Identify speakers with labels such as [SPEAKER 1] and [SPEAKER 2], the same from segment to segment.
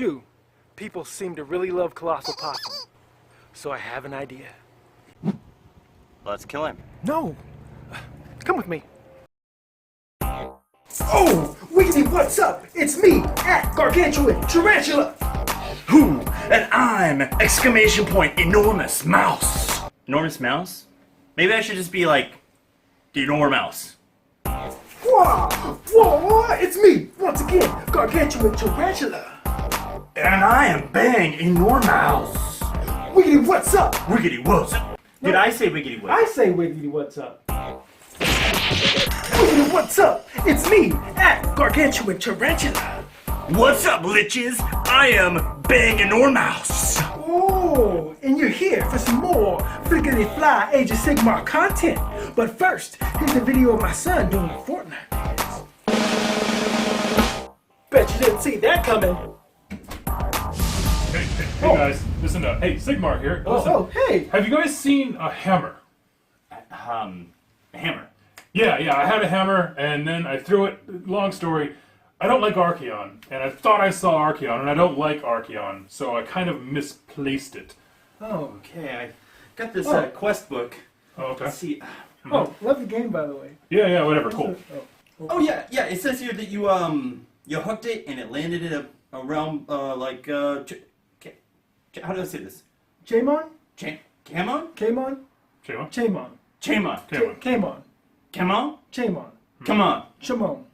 [SPEAKER 1] Shoo, people seem to really love Colossal Possum. So I have an idea.
[SPEAKER 2] Let's kill him.
[SPEAKER 1] No! Come with me.
[SPEAKER 3] Oh, Wiggity, what's up? It's me, at Gargantuan Tarantula.
[SPEAKER 4] Who? And I'm exclamation point enormous mouse.
[SPEAKER 2] Enormous mouse? Maybe I should just be like the enormous mouse.
[SPEAKER 3] Whoa, it's me, once again, Gargantuan Tarantula.
[SPEAKER 4] And I am bang enormous.
[SPEAKER 3] Wiggity, what's up?
[SPEAKER 4] Wiggity what's up?
[SPEAKER 2] Did I say wiggity wig?
[SPEAKER 1] I say Wiggity, what's up?
[SPEAKER 3] Wiggity, what's up? It's me, at Gargantuan Tarantula.
[SPEAKER 4] What's up, liches? I am bang enormous.
[SPEAKER 3] Oh, and you're here for some more Friggity Fly Age of Sigmar content. But first, here's a video of my son doing the Fortnite dance. Bet you didn't see that coming.
[SPEAKER 5] Hey guys, listen up. Hey, Sigmar here. Listen.
[SPEAKER 3] Oh, hey.
[SPEAKER 5] Have you guys seen a hammer?
[SPEAKER 2] Hammer.
[SPEAKER 5] Yeah, I had a hammer, and then I threw it. Long story, I don't like Archeon, and I thought I saw Archeon, and I don't like Archeon, so I kind of misplaced it.
[SPEAKER 3] Oh,
[SPEAKER 2] Okay, I got this quest book.
[SPEAKER 5] Oh, okay.
[SPEAKER 2] Let's see.
[SPEAKER 3] oh, love the game, by the way.
[SPEAKER 5] Yeah, whatever, cool.
[SPEAKER 2] Oh yeah. It says here that you hooked it and it landed in a realm how do I say this?
[SPEAKER 3] Chamon?
[SPEAKER 2] Camon?
[SPEAKER 3] Camon?
[SPEAKER 5] Chamon?
[SPEAKER 3] Chamon.
[SPEAKER 2] Chamon.
[SPEAKER 5] Chamon.
[SPEAKER 3] Camon.
[SPEAKER 2] Come on.
[SPEAKER 3] Chamon.
[SPEAKER 2] Come on.
[SPEAKER 3] Chamon.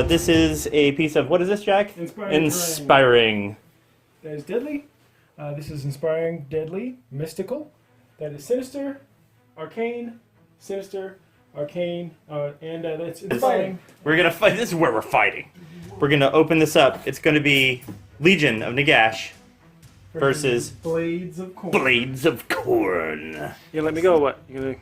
[SPEAKER 2] This is a piece of, what is this, Jack?
[SPEAKER 1] Inspiring. That is deadly. This is inspiring, deadly, mystical. That is sinister, arcane, sinister, arcane, and that's inspiring.
[SPEAKER 2] We're gonna fight. This is where we're fighting. We're gonna open this up. It's gonna be Legion of Nagash versus
[SPEAKER 1] Blades of Khorne.
[SPEAKER 2] Blades of Khorne.
[SPEAKER 1] You let me go. What? You gonna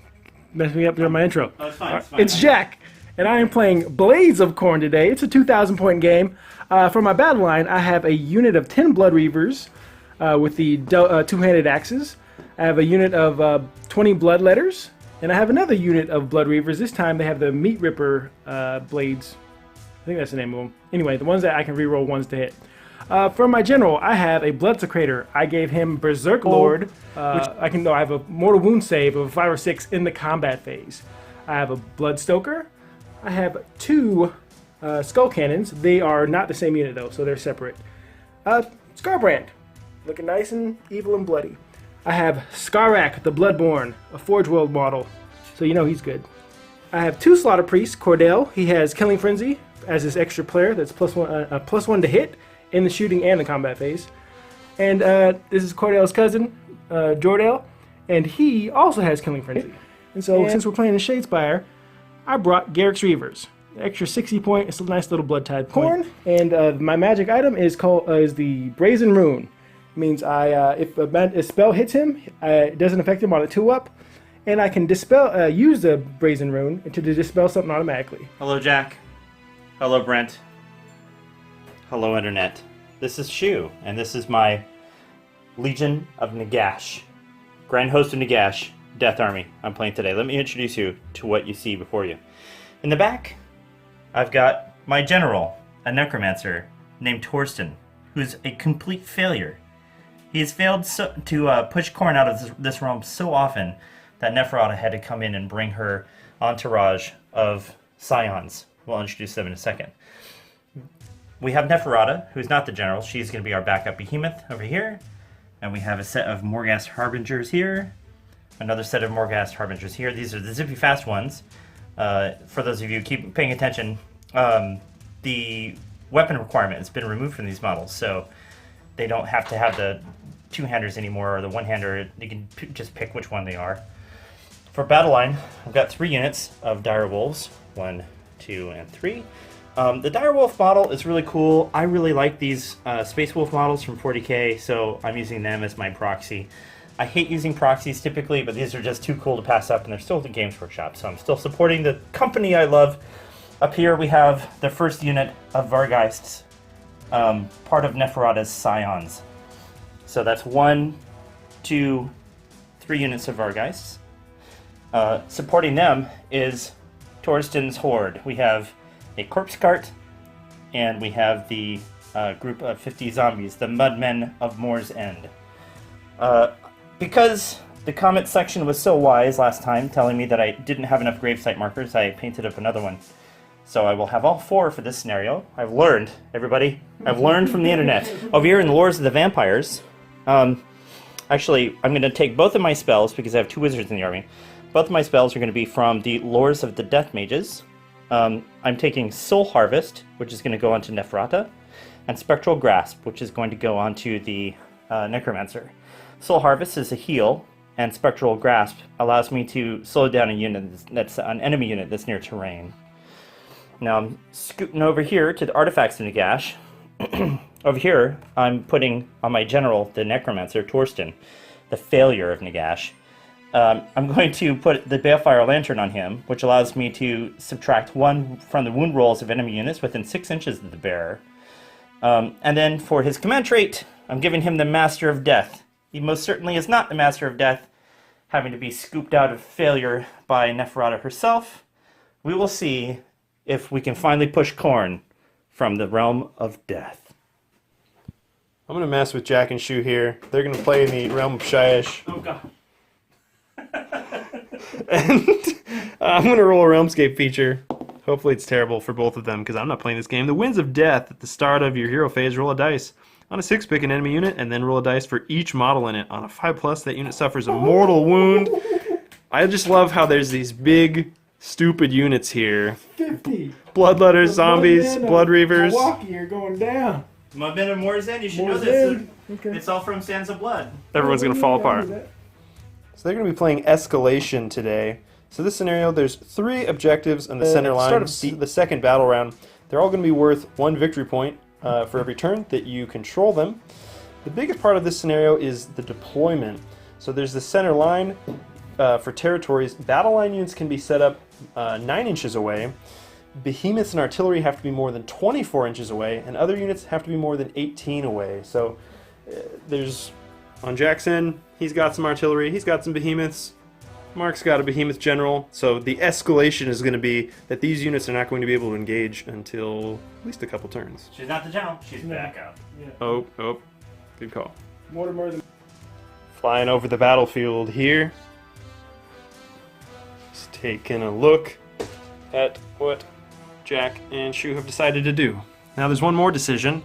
[SPEAKER 1] mess me up during my intro?
[SPEAKER 2] Oh, it's fine.
[SPEAKER 1] It's Jack, and I am playing Blades of Khorne today. It's a 2,000 point game. For my battle line, I have a unit of 10 Blood Reavers with the two-handed axes. I have a unit of 20 Bloodletters, and I have another unit of Blood Reavers. This time they have the Meat Ripper blades. I think that's the name of them. Anyway, the ones that I can reroll ones to hit. For my general, I have a Bloodsecrator. I gave him Berserk Lord, which I have a mortal wound save of 5 or 6 in the combat phase. I have a Bloodstoker. I have 2 Skull Cannons. They are not the same unit though, so they're separate. Skarbrand, looking nice and evil and bloody. I have Skaarac, the Bloodborne, a Forge World model, so you know he's good. I have 2 Slaughter Priests. Cordell, he has Killing Frenzy as his extra player. That's +1 to hit in the shooting and the combat phase. And this is Cordell's cousin, Jordell, and he also has Killing Frenzy. And so since we're playing in Shadespire, I brought Garrick's Reavers. Extra 60 point. It's a nice little blood type point. And my magic item is the Brazen Rune. It means if a spell hits him, it doesn't affect him on a 2-up, and I can use the Brazen Rune to dispel something automatically.
[SPEAKER 2] Hello, Jack. Hello, Brent. Hello, Internet. This is Shu, and this is my Legion of Nagash, Grand Host of Nagash, Death Army I'm playing today. Let me introduce you to what you see before you. In the back, I've got my general, a necromancer named Torsten, who's a complete failure. He has failed to push Khorne out of this realm so often that Neferata had to come in and bring her entourage of scions. We'll introduce them in a second. We have Neferata, who's not the general. She's going to be our backup behemoth over here. And we have a set of Morghast Harbingers here. Another set of Morghast Harbingers here. These are the zippy fast ones. For those of you who keep paying attention, the weapon requirement has been removed from these models, so they don't have to have the two-handers anymore, or the one-hander. You can just pick which one they are. For battle line, I've got 3 units of Dire Wolves. 1, 2, and 3. The Dire Wolf model is really cool. I really like these Space Wolf models from 40k, so I'm using them as my proxy. I hate using proxies typically, but these are just too cool to pass up, and they're still the Games Workshop, so I'm still supporting the company I love. Up here we have the first unit of Vargheists, part of Neferata's scions. So that's 1, 2, 3 units of Vargheists. Supporting them is Torsten's Horde. We have a corpse cart, and we have the group of 50 zombies, the Mudmen of Moor's End. Because the comment section was so wise last time, telling me that I didn't have enough gravesite markers, I painted up another one. So I will have all 4 for this scenario. I've learned, everybody. I've learned from the internet. Over here in the Lores of the Vampires, actually, I'm going to take both of my spells, because I have 2 wizards in the army. Both of my spells are going to be from the Lores of the Death Mages. I'm taking Soul Harvest, which is going to go onto Neferata, and Spectral Grasp, which is going to go onto the Necromancer. Soul Harvest is a heal, and Spectral Grasp allows me to slow down a unit that's an enemy unit that's near terrain. Now I'm scooting over here to the Artifacts of Nagash. Over here, I'm putting on my general, the Necromancer, Torsten, the failure of Nagash. I'm going to put the Balefire Lantern on him, which allows me to subtract 1 from the wound rolls of enemy units within 6 inches of the bearer. And then for his command trait, I'm giving him the Master of Death. He most certainly is not the Master of Death, having to be scooped out of failure by Neferata herself. We will see if we can finally push Khorne from the realm of death.
[SPEAKER 6] I'm going to mess with Jack and Shu here. They're going to play in the realm of Shyish.
[SPEAKER 2] Oh god.
[SPEAKER 6] And I'm going to roll a Realmscape feature. Hopefully it's terrible for both of them, because I'm not playing this game. The Winds of Death. At the start of your hero phase, roll a dice. On a 6, pick an enemy unit, and then roll a dice for each model in it. On a 5+, that unit suffers a mortal wound. I just love how there's these big, stupid units here.
[SPEAKER 3] 50.
[SPEAKER 6] Bloodletters, zombies, Blood Reavers.
[SPEAKER 3] Milwaukee are going down.
[SPEAKER 2] Mudmen of Moor's End, you should know
[SPEAKER 3] Moor's
[SPEAKER 2] this.
[SPEAKER 3] End. Okay.
[SPEAKER 2] It's all from Sands of Blood.
[SPEAKER 6] Everyone's going to fall apart. So they're going to be playing Escalation today. So this scenario, there's 3 objectives on the center line. At the start of the second battle round, they're all going to be worth 1 victory point for every turn that you control them. The biggest part of this scenario is the deployment. So there's the center line for territories. Battle line units can be set up 9 inches away. Behemoths and artillery have to be more than 24 inches away, and other units have to be more than 18 away. So there's, on Jackson, he's got some artillery, he's got some behemoths. Mark's got a behemoth general, so the escalation is going to be that these units are not going to be able to engage until at least a couple turns.
[SPEAKER 2] She's not the general, she's back out.
[SPEAKER 3] Yeah.
[SPEAKER 6] Oh, good call.
[SPEAKER 3] Mortimer the
[SPEAKER 6] Flying over the battlefield here. Just taking a look at what Jack and Shu have decided to do. Now there's one more decision.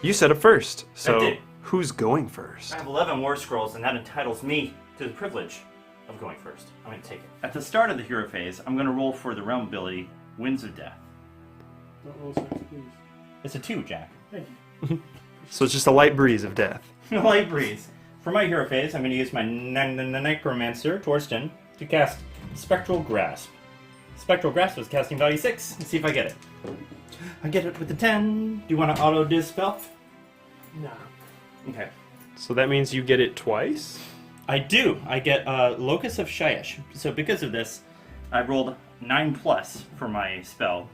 [SPEAKER 6] You set up first,
[SPEAKER 2] I
[SPEAKER 6] so
[SPEAKER 2] did.
[SPEAKER 6] who's going first?
[SPEAKER 2] I have 11 war scrolls, and that entitles me to the privilege of going first. I'm going to take it. At the start of the hero phase, I'm going to roll for the realm ability, Winds of Death.
[SPEAKER 3] Don't roll 6, please.
[SPEAKER 2] It's a 2, Jack.
[SPEAKER 3] Thank you.
[SPEAKER 6] So it's just a light breeze of death.
[SPEAKER 2] Light breeze. For my hero phase, I'm going to use my necromancer, Torsten, to cast Spectral Grasp. Spectral Grasp was casting value 6. Let's see if I get it. I get it with the 10. Do you want to auto-dispel?
[SPEAKER 3] Nah.
[SPEAKER 2] Okay.
[SPEAKER 6] So that means you get it twice?
[SPEAKER 2] I do. I get Locus of Shyish. So because of this, I rolled 9+ for my spell.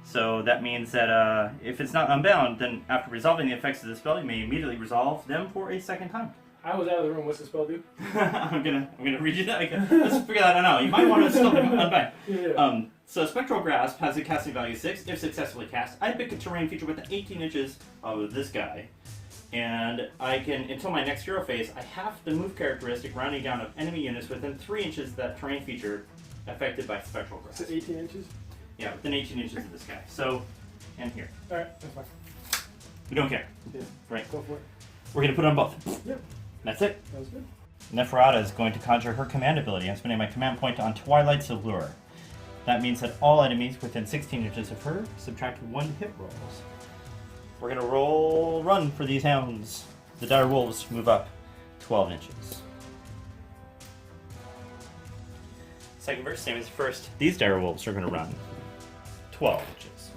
[SPEAKER 2] So that means that if it's not unbound, then after resolving the effects of the spell, you may immediately resolve them for a second time.
[SPEAKER 1] I was out of the room. What's the spell do?
[SPEAKER 2] I'm gonna read you that again. Let's figure that out now. You might want to still unbind.
[SPEAKER 1] Yeah.
[SPEAKER 2] So Spectral Grasp has a casting value 6. If successfully cast, I pick a terrain feature within 18 inches of this guy. And I can, until my next hero phase, I have the move characteristic rounding down of enemy units within 3 inches of that terrain feature affected by Spectral Grasp.
[SPEAKER 1] Is it 18 inches?
[SPEAKER 2] Yeah, within 18 inches of this guy. So, and here.
[SPEAKER 1] Alright, that's fine.
[SPEAKER 2] We don't care.
[SPEAKER 1] Yeah.
[SPEAKER 2] Right.
[SPEAKER 1] Go for it.
[SPEAKER 2] We're going to put it on both.
[SPEAKER 1] Yep.
[SPEAKER 2] That's it.
[SPEAKER 1] That was good.
[SPEAKER 2] Neferata is going to conjure her command ability. I'm spending my command point on Twilight's Allure. That means that all enemies within 16 inches of her subtract 1 hit rolls. We're going to run for these hounds. The dire wolves move up 12 inches. Second verse, same as first. These dire wolves are going to run 12 inches.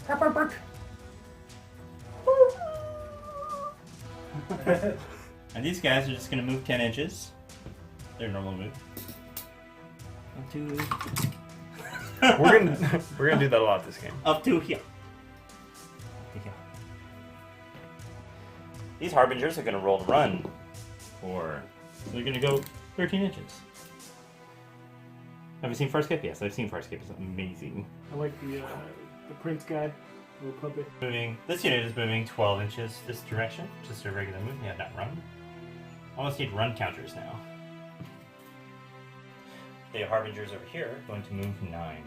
[SPEAKER 1] Bark, bark, bark.
[SPEAKER 2] And these guys are just going to move 10 inches. Their normal move. 1, 2.
[SPEAKER 6] We're gonna do that a lot this game.
[SPEAKER 2] Up to here. Here. These harbingers are going to roll and run. Or they're going to go 13 inches. Have you seen Farscape? Yes, I've seen Farscape. It's amazing.
[SPEAKER 1] I like the prince guy, little puppet.
[SPEAKER 2] This unit is moving 12 inches this direction. Just a regular move. Yeah, not run. Almost need run counters now. The harbingers over here are going to move 9.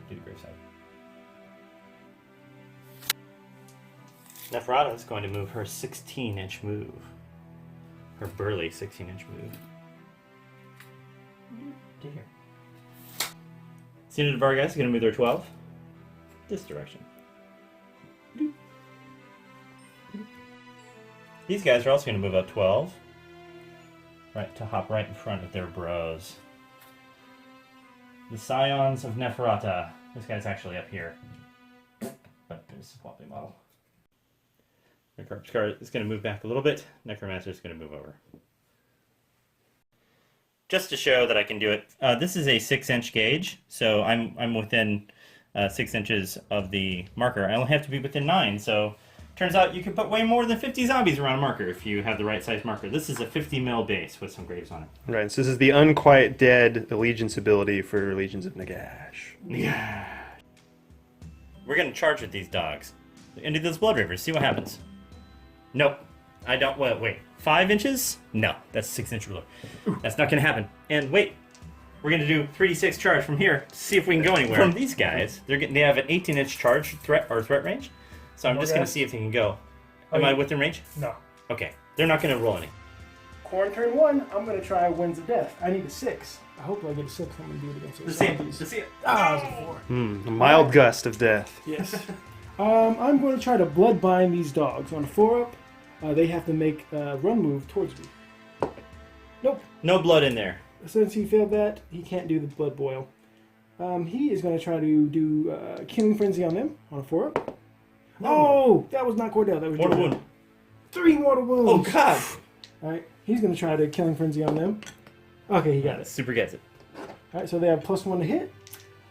[SPEAKER 2] To the graveside. Neferata is going to move her 16-inch move. Her burly 16-inch move. To here. Unit of our guys is going to move their 12. This direction. These guys are also going to move up 12. Right, to hop right in front of their bros. The scions of Neferata. This guy's actually up here. But there's a floppy model. Skarbrand is going to move back a little bit. Necromancer is going to move over. Just to show that I can do it, this is a 6-inch gauge, so I'm within 6 inches of the marker. I only have to be within 9, so turns out you can put way more than 50 zombies around a marker if you have the right size marker. This is a 50 mil base with some graves on it.
[SPEAKER 6] Right, so this is the Unquiet Dead allegiance ability for Legions of Nagash.
[SPEAKER 2] Yeah. We're going to charge with these dogs. Into those blood rivers, see what happens. Nope. I don't. Wait. 5 inches? No, that's 6-inch ruler. That's not going to happen. And wait, we're going to do 3d6 charge from here to see if we can go anywhere. From these guys, they have an 18-inch charge threat range. So I'm just going to see if they can go. Am I within range?
[SPEAKER 1] No.
[SPEAKER 2] Okay. They're not going to roll any.
[SPEAKER 1] Khorne turn 1, I'm going to try Winds of Death. I need a 6. I hope I get a 6 when we do it against those zombies.
[SPEAKER 2] Let's see it.
[SPEAKER 1] Ah, it was a 4.
[SPEAKER 6] A mild gust of death.
[SPEAKER 1] Yes. I'm going to try to bloodbind these dogs. On a 4-up, they have to make a run move towards me. Nope.
[SPEAKER 2] No blood in there.
[SPEAKER 1] Since he failed that, he can't do the blood boil. He is going to try to do Killing Frenzy on them on a 4-up. Oh, that was not Cordell. That was
[SPEAKER 2] Mortal
[SPEAKER 1] Jordan.
[SPEAKER 2] wound.
[SPEAKER 1] 3 mortal wounds.
[SPEAKER 2] Oh, God.
[SPEAKER 1] Alright, he's going to try to Killing Frenzy on them. Okay, he got it.
[SPEAKER 2] Super gets it.
[SPEAKER 1] Alright, so they have +1 to hit.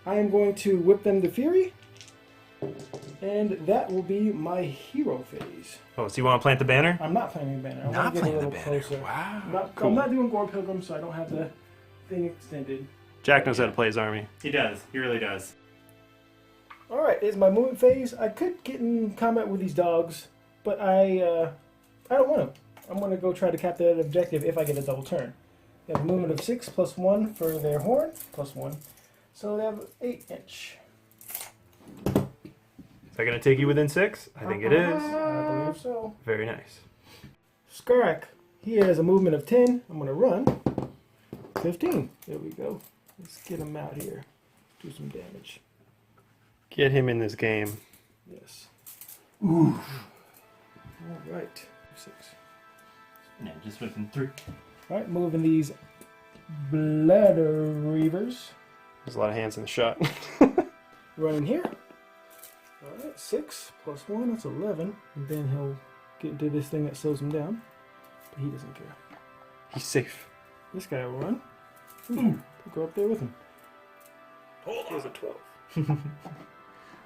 [SPEAKER 1] I am going to whip them to Fury. And that will be my hero phase.
[SPEAKER 6] Oh, so you want to plant the banner?
[SPEAKER 1] I'm not planting the banner. I
[SPEAKER 6] Not
[SPEAKER 1] want to get a
[SPEAKER 6] planting
[SPEAKER 1] little
[SPEAKER 6] the banner.
[SPEAKER 1] closer.
[SPEAKER 6] Wow.
[SPEAKER 1] I'm not doing Gore Pilgrim, so I don't have the thing extended.
[SPEAKER 6] Jack knows how to play his army.
[SPEAKER 2] He does. He really does.
[SPEAKER 1] Alright, it's my movement phase. I could get in combat with these dogs, but I don't want to. I'm going to go try to capture that objective if I get a double turn. They have a movement of 6 +1 for their horn, +1. So they have 8-inch.
[SPEAKER 6] Is that going to take you within 6? I think it is.
[SPEAKER 1] I believe so.
[SPEAKER 6] Very nice.
[SPEAKER 1] Skaarac, he has a movement of 10. I'm going to run 15. There we go. Let's get him out here. Do some damage.
[SPEAKER 6] Get him in this game.
[SPEAKER 1] Yes. Ooh. All right. 6.
[SPEAKER 2] No, just within 3.
[SPEAKER 1] All right, moving these blood reavers.
[SPEAKER 6] There's a lot of hands in the shot.
[SPEAKER 1] Running here. All right, 6 +1, that's 11. And then he'll get into this thing that slows him down. But he doesn't care.
[SPEAKER 6] He's safe.
[SPEAKER 1] This guy will run. Ooh, go up there with him.
[SPEAKER 2] Hold
[SPEAKER 1] Here's a 12.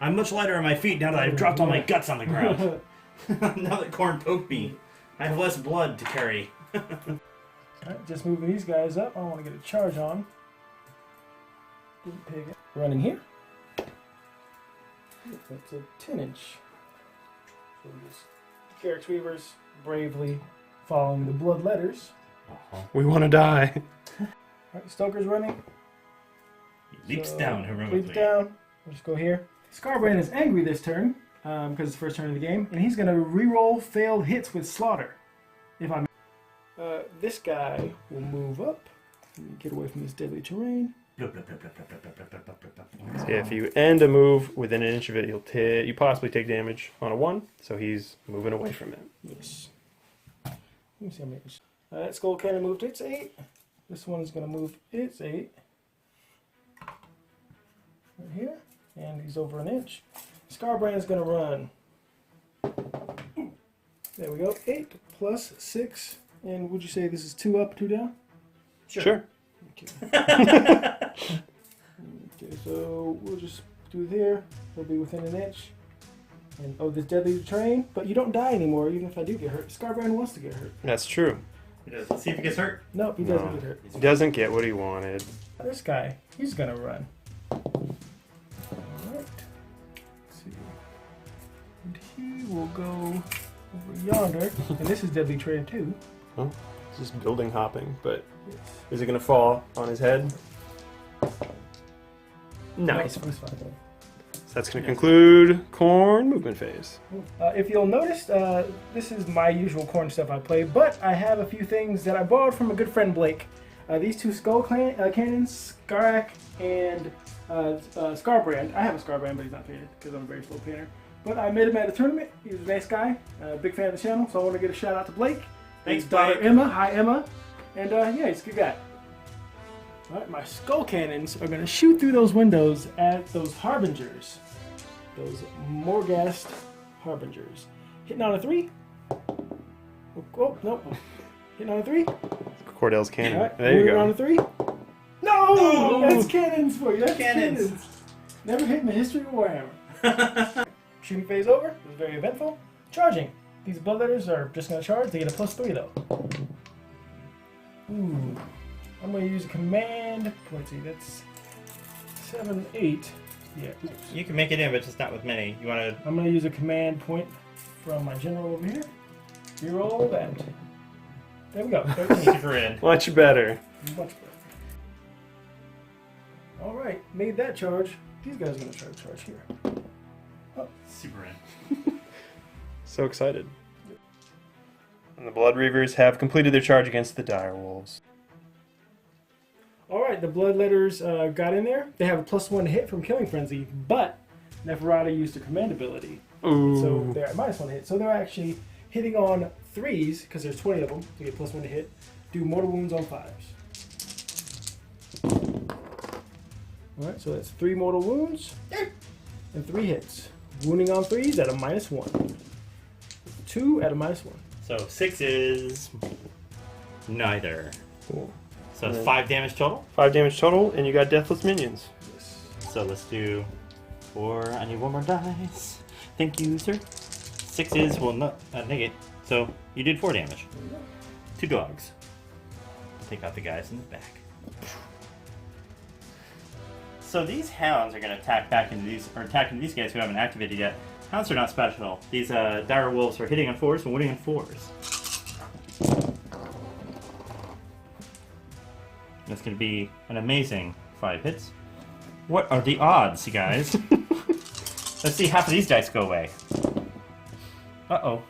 [SPEAKER 2] I'm much lighter on my feet now that I've dropped all my guts on the ground. Now that Khorne poked me, I have less blood to carry.
[SPEAKER 1] Alright, just moving these guys up. I want to get a charge on. Didn't pick it. Running here. That's a 10-inch. So these Carrick's Weavers bravely following the blood letters.
[SPEAKER 6] We want to die.
[SPEAKER 1] Alright, Stoker's running.
[SPEAKER 2] He leaps down heroically.
[SPEAKER 1] Leaps down. We'll just go here. Skarbrand is angry this turn because it's the first turn of the game, and he's going to re-roll failed hits with slaughter. If I'm this guy will move up. Let me get away from this deadly terrain.
[SPEAKER 6] So yeah, if you end a move within an inch of it, you possibly take damage on a 1. So he's moving away from it.
[SPEAKER 1] Yes. Let me see how many. That skull cannon moved its 8. This one's going to move its 8. Right here. And he's over an inch. Skarbrand is going to run. There we go. 8 plus 6. And would you say this is 2 up, 2 down?
[SPEAKER 6] Sure.
[SPEAKER 1] Okay, so we'll just do there. It'll be within an inch. And oh, this deadly terrain, but you don't die anymore even if I do get hurt. Skarbrand wants to get hurt.
[SPEAKER 6] That's true.
[SPEAKER 2] He does. See if he gets hurt.
[SPEAKER 1] No, he doesn't get hurt.
[SPEAKER 6] He doesn't get what he wanted.
[SPEAKER 1] This guy, he's gonna run. Alright. Let's see. And he will go over yonder. And this is deadly terrain too.
[SPEAKER 6] Well, it's just building hopping, but
[SPEAKER 1] Yes.
[SPEAKER 6] is it going to fall on his head? Nice.
[SPEAKER 1] No, it's fine.
[SPEAKER 6] So that's going to conclude Khorne movement phase.
[SPEAKER 1] If you'll notice, this is my usual Khorne stuff I play, but I have a few things that I borrowed from a good friend Blake. These 2 skull cannons, Skaarac and Skarbrand. I have a Skarbrand, but he's not painted because I'm a very slow painter. But I met him at a tournament. He was a nice guy, big fan of the channel, so I want to give a shout out to Blake.
[SPEAKER 2] Thanks,
[SPEAKER 1] His daughter
[SPEAKER 2] Blake.
[SPEAKER 1] Emma. Hi, Emma. And yeah, he's a good guy. All right, my skull cannons are going to shoot through those windows at those harbingers. Those Morghast harbingers. Hitting on a 3. Oh, nope. Hitting on a 3.
[SPEAKER 6] Cordell's cannon.
[SPEAKER 1] All right,
[SPEAKER 6] There you
[SPEAKER 1] moving on
[SPEAKER 6] go.
[SPEAKER 1] a 3. No!
[SPEAKER 2] No!
[SPEAKER 1] That's cannons for you. That's
[SPEAKER 2] Cannons.
[SPEAKER 1] cannons. Never hit in the history of Warhammer. Shooting phase over. It was very eventful. Charging. These bloodletters are just going to charge. They get a +3 though. Ooh. I'm going to use a command. Let's see, that's 7, 8. Yeah. Oops.
[SPEAKER 2] You can make it in, but just not with many. You want to?
[SPEAKER 1] I'm going to use a command point from my general over here. Reroll that. There we go. 13.
[SPEAKER 2] Keep her in.
[SPEAKER 6] Much better.
[SPEAKER 1] Much better. Alright, made that charge. These guys are going to try to charge here.
[SPEAKER 2] Super in.
[SPEAKER 6] So excited. And the Blood Reavers have completed their charge against the Dire Wolves.
[SPEAKER 1] Alright, the bloodletters got in there. They have a +1 hit from Killing Frenzy, but Neferata used her command ability.
[SPEAKER 6] Ooh.
[SPEAKER 1] So they're at -1 hit. So they're actually hitting on 3s, because there's 20 of them, to get +1 to hit. Do mortal wounds on 5s. Alright, so that's 3 mortal wounds and 3 hits. Wounding on 3s at a -1. 2 at a -1.
[SPEAKER 2] So 6 is neither.
[SPEAKER 6] Cool.
[SPEAKER 2] So it's 5 damage total.
[SPEAKER 6] 5 damage total, and you got deathless minions.
[SPEAKER 1] Yes.
[SPEAKER 2] So let's do 4. I need 1 more dice. Thank you, sir. 6 is, well, not negate. So you did 4 damage. 2 dogs. Take out the guys in the back. So these hounds are going to attack back into these, or attack into these guys who haven't activated yet. Hounds are not special. These dire wolves are hitting on 4s and wounding on 4s. That's going to be an amazing 5 hits. What are the odds, you guys? Let's see half of these dice go away. Uh-oh.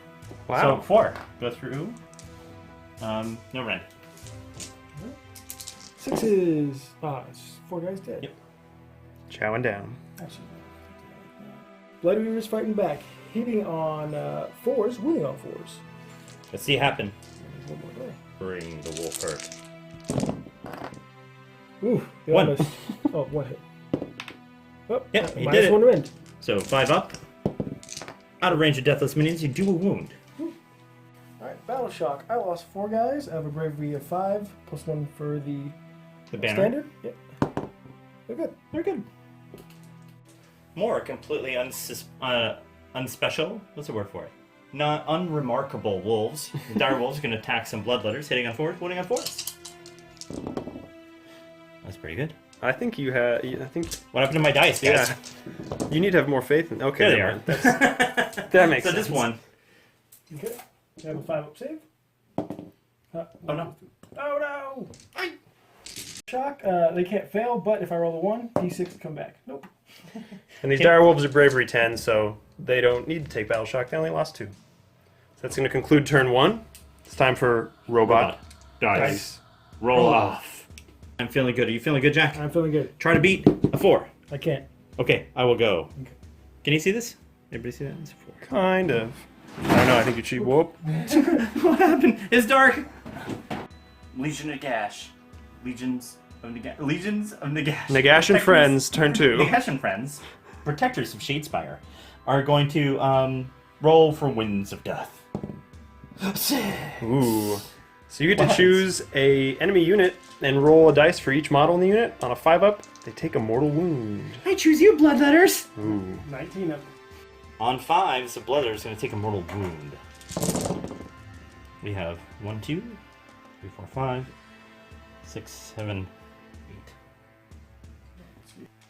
[SPEAKER 6] Wow.
[SPEAKER 2] So 4 go through. No rend.
[SPEAKER 1] 6s. It's 4 guys dead.
[SPEAKER 2] Yep.
[SPEAKER 6] Chowing down.
[SPEAKER 1] Actually, Blood Reavers fighting back, hitting on 4s, wounding on 4s.
[SPEAKER 2] Let's see it happen.
[SPEAKER 1] There's 1 more die.
[SPEAKER 2] Bring the wolf hurt.
[SPEAKER 1] Ooh, they
[SPEAKER 2] 1.
[SPEAKER 1] almost. Oh, 1 hit. Oh,
[SPEAKER 2] Yep, you did it.
[SPEAKER 1] -1 rend.
[SPEAKER 2] So 5 up. Out of range of deathless minions, you do a wound.
[SPEAKER 1] Alright, Battle Shock. I lost 4 guys. I have a bravery of 5, +1 for the
[SPEAKER 2] The banner.
[SPEAKER 1] standard. Yep. They're good.
[SPEAKER 2] They're good. More completely unspecial. What's the word for it? Not unremarkable wolves. The dire wolves are going to attack some bloodletters, hitting on 4s, wounding on 4s. That's pretty good.
[SPEAKER 6] I think you have. I think.
[SPEAKER 2] What happened to my dice, guys?
[SPEAKER 6] Yeah. You need to have more faith in. Okay.
[SPEAKER 2] There they
[SPEAKER 6] never
[SPEAKER 2] are.
[SPEAKER 6] mind. That's- that makes
[SPEAKER 2] So
[SPEAKER 6] sense.
[SPEAKER 2] this one.
[SPEAKER 1] Okay. I have a 5 up save.
[SPEAKER 2] Oh no.
[SPEAKER 1] Oh no! Shock. They can't fail, but if I roll a 1, D6 come back. Nope.
[SPEAKER 6] And these dire wolves are bravery 10, so they don't need to take battle shock. They only lost 2. So that's going to conclude turn 1. It's time for robot
[SPEAKER 2] Dice. Roll off. I'm feeling good. Are you feeling good, Jack?
[SPEAKER 1] I'm feeling good.
[SPEAKER 2] Try to beat a 4.
[SPEAKER 1] I can't.
[SPEAKER 2] Okay, I will go. Can you see this? Everybody see that? It's a 4.
[SPEAKER 6] Kind of. I don't know. I think you cheat. Whoop.
[SPEAKER 2] What happened? It's dark. Legion of Nagash. Legions of Nagash. Legions of Nagash.
[SPEAKER 6] Nagash and
[SPEAKER 2] Protectors-
[SPEAKER 6] friends, turn 2.
[SPEAKER 2] Nagash and friends, protectors of Shadespire, are going to roll for winds of death.
[SPEAKER 6] Ooh. So you get to choose a enemy unit and roll a dice for each model in the unit. On a 5-up, they take a mortal wound.
[SPEAKER 3] I choose you, bloodletters.
[SPEAKER 6] Ooh.
[SPEAKER 1] 19 up.
[SPEAKER 2] On 5s, the Bloodletter is going to take a mortal wound. We have 1, 2, 3, 4, 5, 6, 7, 8.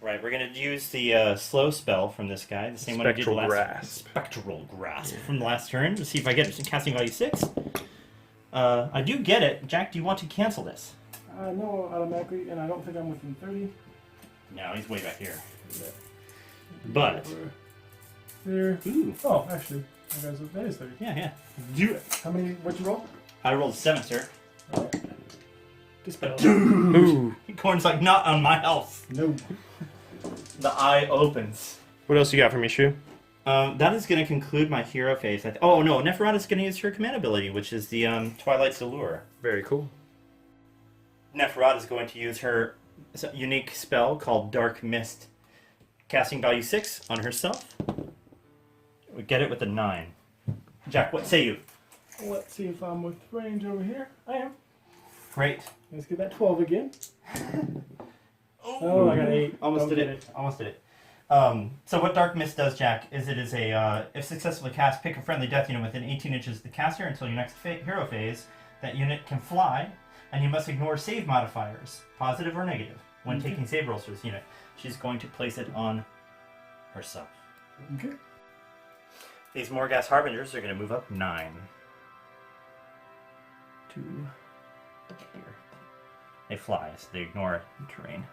[SPEAKER 2] Right, we're going to use the slow spell from this guy, the same one I did
[SPEAKER 6] Spectral
[SPEAKER 2] last.
[SPEAKER 6] Grasp.
[SPEAKER 2] Spectral Grasp from the last turn. Let's see if I get casting value 6. I do get it. Jack, do you want to cancel this?
[SPEAKER 1] No, automatically, and I don't think I'm within 30.
[SPEAKER 2] No, he's way back here. But,
[SPEAKER 1] There.
[SPEAKER 2] ooh,
[SPEAKER 1] Oh, actually, that is 30.
[SPEAKER 2] yeah. Do it.
[SPEAKER 1] How many? What'd you roll?
[SPEAKER 2] I rolled a 7, sir.
[SPEAKER 1] Dispel.
[SPEAKER 6] Ooh.
[SPEAKER 2] Khorne's like, not on my health.
[SPEAKER 1] No.
[SPEAKER 2] The eye opens.
[SPEAKER 6] What else you got for me, Shu?
[SPEAKER 2] That is going to conclude my hero phase. Oh no, Neferata is going to use her command ability, which is the Twilight's Allure.
[SPEAKER 6] Very cool.
[SPEAKER 2] Neferata is going to use her unique spell called Dark Mist. Casting value 6 on herself. We get it with a 9. Jack, what say you?
[SPEAKER 1] Let's see if I'm with range over here. I am.
[SPEAKER 2] Great.
[SPEAKER 1] Let's get that 12 again. Oh, I got 8.
[SPEAKER 2] Almost
[SPEAKER 1] Don't
[SPEAKER 2] did
[SPEAKER 1] get
[SPEAKER 2] it. Almost did it. So what Dark Mist does, Jack, is it is a, if successfully cast, pick a friendly death unit within 18 inches of the caster until your next hero phase. That unit can fly, and you must ignore save modifiers, positive or negative, when taking save rolls for this unit. She's going to place it on herself.
[SPEAKER 1] Okay.
[SPEAKER 2] These Morghast Harbingers are going to move up 9. To here. They fly, so they ignore terrain.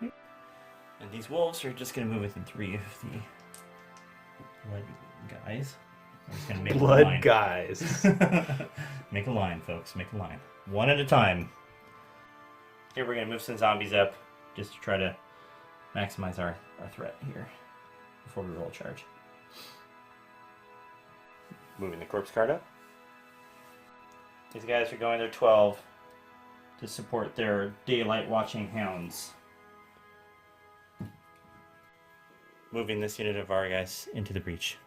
[SPEAKER 2] And these wolves are just going to move within 3 of the blood guys. I'm just going to make a
[SPEAKER 6] Blood
[SPEAKER 2] line.
[SPEAKER 6] guys.
[SPEAKER 2] Make a line, folks. Make a line. One at a time. Here we're going to move some zombies up just to try to maximize our threat here before we roll a charge. Moving the corpse card up. These guys are going their 12 to support their daylight watching hounds. Moving this unit of our guys into the breach.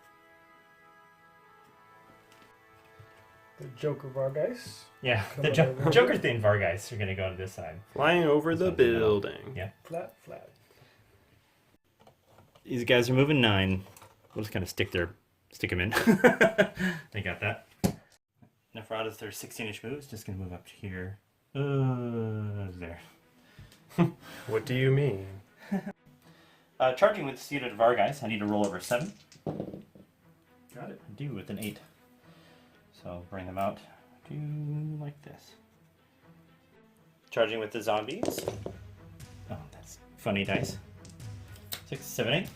[SPEAKER 1] The Joker Vargas.
[SPEAKER 2] Yeah,
[SPEAKER 1] Come
[SPEAKER 2] the
[SPEAKER 1] on over.
[SPEAKER 2] Joker themed Vargas are going to go to this side.
[SPEAKER 6] Flying over the building.
[SPEAKER 2] Yeah.
[SPEAKER 1] Flat, flat.
[SPEAKER 2] These guys are moving 9. We'll just kind of stick them in. They got that. Neferata's their 16-inch moves. Just going to move up to here. There.
[SPEAKER 6] What do you mean?
[SPEAKER 2] Charging with this unit of our guys, I need to roll over 7.
[SPEAKER 1] Got it.
[SPEAKER 2] I do with an 8. So I'll bring them out to like this. Charging with the zombies. Oh, that's funny dice. 6, 7, 8.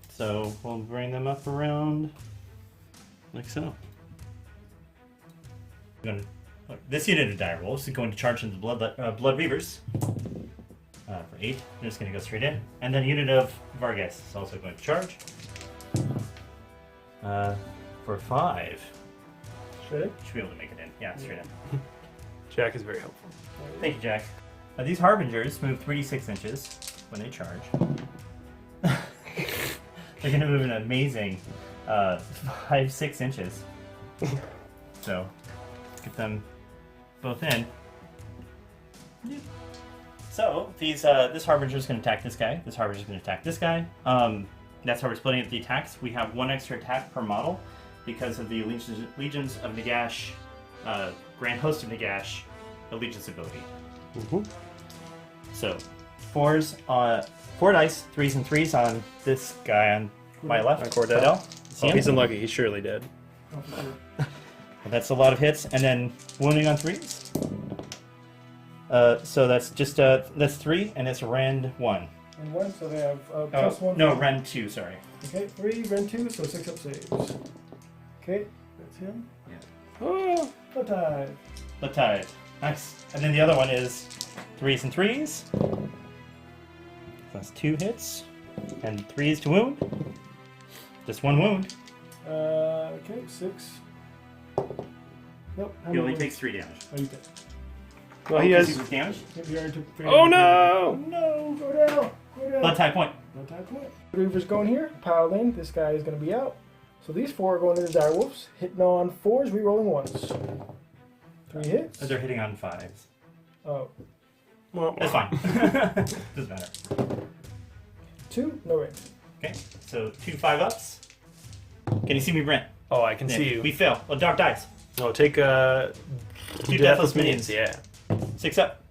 [SPEAKER 2] So we'll bring them up around like so. This unit of dire wolves is going to charge into the blood reavers. For 8, they're just going to go straight in. And then a unit of Vargas is also going to charge. For 5.
[SPEAKER 1] Should
[SPEAKER 2] Should be able to make it in. Yeah, straight in.
[SPEAKER 6] Jack is very helpful.
[SPEAKER 2] Thank you, Jack. These Harbingers move 3d6 inches when they charge. They're going to move an amazing 5-6 inches. So, get them both in. So, this Harbinger is going to attack this guy. This Harbinger is going to attack this guy. That's how we're splitting up the attacks. We have 1 extra attack per model because of the Legions of Nagash, Grand Host of Nagash, allegiance ability.
[SPEAKER 6] Mm-hmm.
[SPEAKER 2] So, 4 dice, 3s and 3s on this guy on my left.
[SPEAKER 6] On Cordell.
[SPEAKER 2] See
[SPEAKER 6] Oh,
[SPEAKER 2] him?
[SPEAKER 6] he's unlucky. He's surely dead.
[SPEAKER 2] That's a lot of hits, and then wounding on 3s. So that's just that's 3, and it's rend 1.
[SPEAKER 1] And 1, so they have plus 1.
[SPEAKER 2] No, rend 2. Sorry.
[SPEAKER 1] Okay, 3, rend 2, so 6 up saves. Okay, that's him.
[SPEAKER 2] Yeah.
[SPEAKER 1] Oh, Bloodtithe.
[SPEAKER 2] Bloodtithe. Nice. And then the other one is 3s and 3s. That's 2 hits, and 3s to wound. Just 1 wound.
[SPEAKER 1] Okay, 6. Nope. how
[SPEAKER 2] He
[SPEAKER 1] many
[SPEAKER 2] only
[SPEAKER 1] wounds?
[SPEAKER 2] takes 3 damage.
[SPEAKER 1] Oh, you did.
[SPEAKER 6] Well, he
[SPEAKER 2] Because
[SPEAKER 6] has.
[SPEAKER 2] was damage.
[SPEAKER 1] Yep, you already took 3.
[SPEAKER 6] Oh no!
[SPEAKER 1] No, go down. Go down.
[SPEAKER 2] Bloodtithe point.
[SPEAKER 1] Bloodtithe point. Reaver's going here. Piled in. This guy is going to be out. So these 4 are going into the direwolves. Hitting on 4s, re-rolling 1s. 3 hits.
[SPEAKER 2] They're hitting on 5s.
[SPEAKER 1] Oh.
[SPEAKER 6] Well,
[SPEAKER 2] That's fine. Doesn't matter.
[SPEAKER 1] 2, no range.
[SPEAKER 2] Okay, so 2 5-ups. Can you see me, Brent?
[SPEAKER 6] oh, I can
[SPEAKER 2] Yeah,
[SPEAKER 6] see you.
[SPEAKER 2] We fail. Well, dog dies.
[SPEAKER 6] No, take
[SPEAKER 2] 2 deathless minions.
[SPEAKER 6] Yeah.
[SPEAKER 2] 6 up.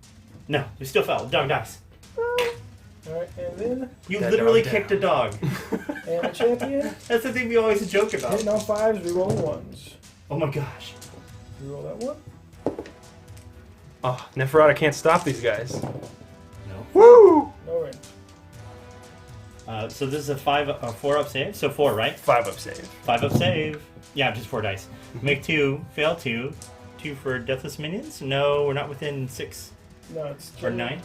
[SPEAKER 2] No, we still fell. Dog dies.
[SPEAKER 1] Alright, and then
[SPEAKER 2] You
[SPEAKER 6] That
[SPEAKER 2] literally
[SPEAKER 6] dog
[SPEAKER 2] kicked a dog.
[SPEAKER 1] and a champion.
[SPEAKER 2] That's the thing we always joke about.
[SPEAKER 1] Hitting on 5s, re-rolling 1s.
[SPEAKER 2] Oh my gosh.
[SPEAKER 1] Re-roll that 1.
[SPEAKER 6] Oh, Neferata can't stop these guys.
[SPEAKER 2] No.
[SPEAKER 6] Woo!
[SPEAKER 1] No range.
[SPEAKER 2] So this is a 4-up save. So 4, right?
[SPEAKER 6] 5-up save.
[SPEAKER 2] 5-up save. Yeah, just 4 dice. Make 2, fail 2. 2 for deathless minions. No, we're not within 6
[SPEAKER 1] No, it's
[SPEAKER 2] or 9.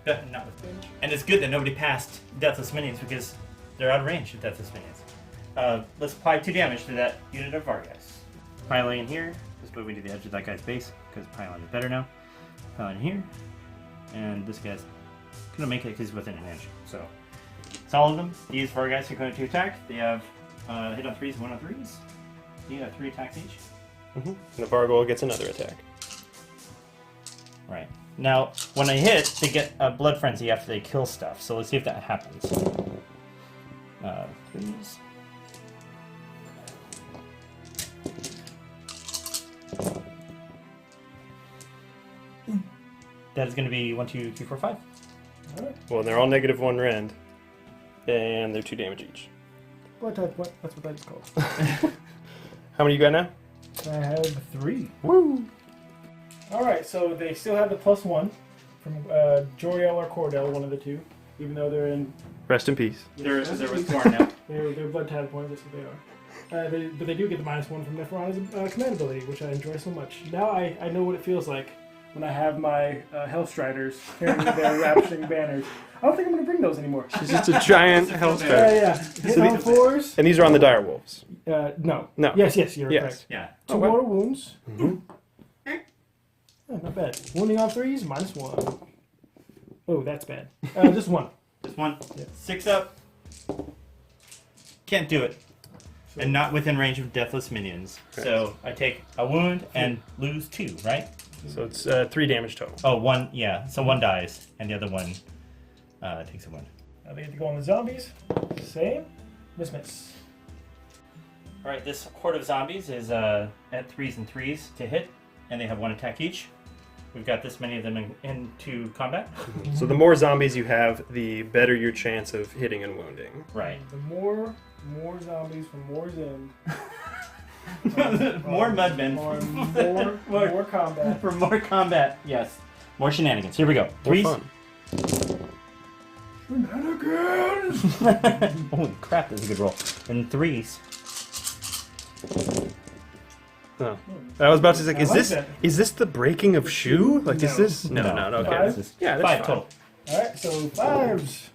[SPEAKER 2] Not within. And it's good that nobody passed deathless minions because they're out of range of deathless minions. Let's apply 2 damage to that unit of Vargas. Piling in here. Just moving to the edge of that guy's base because piling is better now. Piling in here. And this guy's gonna make it because he's within an inch. So it's all of them. These Vargas are going to attack. They have hit on 3s, 1 on 3s. You have 3 attacks each.
[SPEAKER 6] And the Vargol gets another attack.
[SPEAKER 2] Right. Now, when they hit, they get a blood frenzy after they kill stuff. So let's see if that happens. 3s. That is going to be 1, 2, 3, 4, 5.
[SPEAKER 1] Alright.
[SPEAKER 6] Well, they're all -1 rend, and they're 2 damage each.
[SPEAKER 1] Blood type, what? That's what that's called.
[SPEAKER 6] How many you got now?
[SPEAKER 1] I have 3.
[SPEAKER 6] Woo!
[SPEAKER 1] Alright, so they still have the +1 from Joriel or Cordell, one of the 2. Even though they're in.
[SPEAKER 6] Rest in peace.
[SPEAKER 2] They're with Khorne now.
[SPEAKER 1] They're blood type points, that's what they are. But they do get the -1 from Neferata's command ability, which I enjoy so much. Now I know what it feels like when I have my Hellstriders carrying their ravishing banners. I don't think I'm going to bring those anymore.
[SPEAKER 6] It's just a giant hellstar.
[SPEAKER 1] Yeah. Hitting on 4s.
[SPEAKER 6] And these are on the dire wolves.
[SPEAKER 1] No.
[SPEAKER 6] No.
[SPEAKER 1] Yes, you're
[SPEAKER 6] Yes.
[SPEAKER 1] correct.
[SPEAKER 2] Yeah.
[SPEAKER 1] 2 mortal wounds. Oh, not bad. Wounding on 3s, -1. Oh, that's bad. Just 1.
[SPEAKER 2] Just 1.
[SPEAKER 1] Yeah.
[SPEAKER 2] 6 up. Can't do it. And not within range of deathless minions. So I take a wound and lose 2, right?
[SPEAKER 6] So it's 3 damage total.
[SPEAKER 2] Oh, 1, yeah. So 1 dies, and the other one takes a wound.
[SPEAKER 1] Now they get to go on the zombies. Same. Miss.
[SPEAKER 2] Alright, this horde of zombies is at 3s and 3s to hit, and they have 1 attack each. We've got this many of them into combat.
[SPEAKER 6] So the more zombies you have, the better your chance of hitting and wounding.
[SPEAKER 2] Right.
[SPEAKER 1] The more zombies from War's End.
[SPEAKER 2] More mudmen.
[SPEAKER 1] More combat.
[SPEAKER 2] For more combat, yes. More shenanigans. Here we go.
[SPEAKER 6] More
[SPEAKER 2] 3s.
[SPEAKER 6] fun.
[SPEAKER 1] Shenanigans!
[SPEAKER 2] Holy crap, that's a good roll. And 3s.
[SPEAKER 6] Oh. I was about to say,
[SPEAKER 1] I like
[SPEAKER 6] is this the breaking of shoe? Like, is
[SPEAKER 1] No.
[SPEAKER 6] this? No, okay.
[SPEAKER 1] Five?
[SPEAKER 2] This is
[SPEAKER 6] Yeah, that's
[SPEAKER 2] 5
[SPEAKER 6] fine.
[SPEAKER 2] total.
[SPEAKER 1] Alright, so 5s.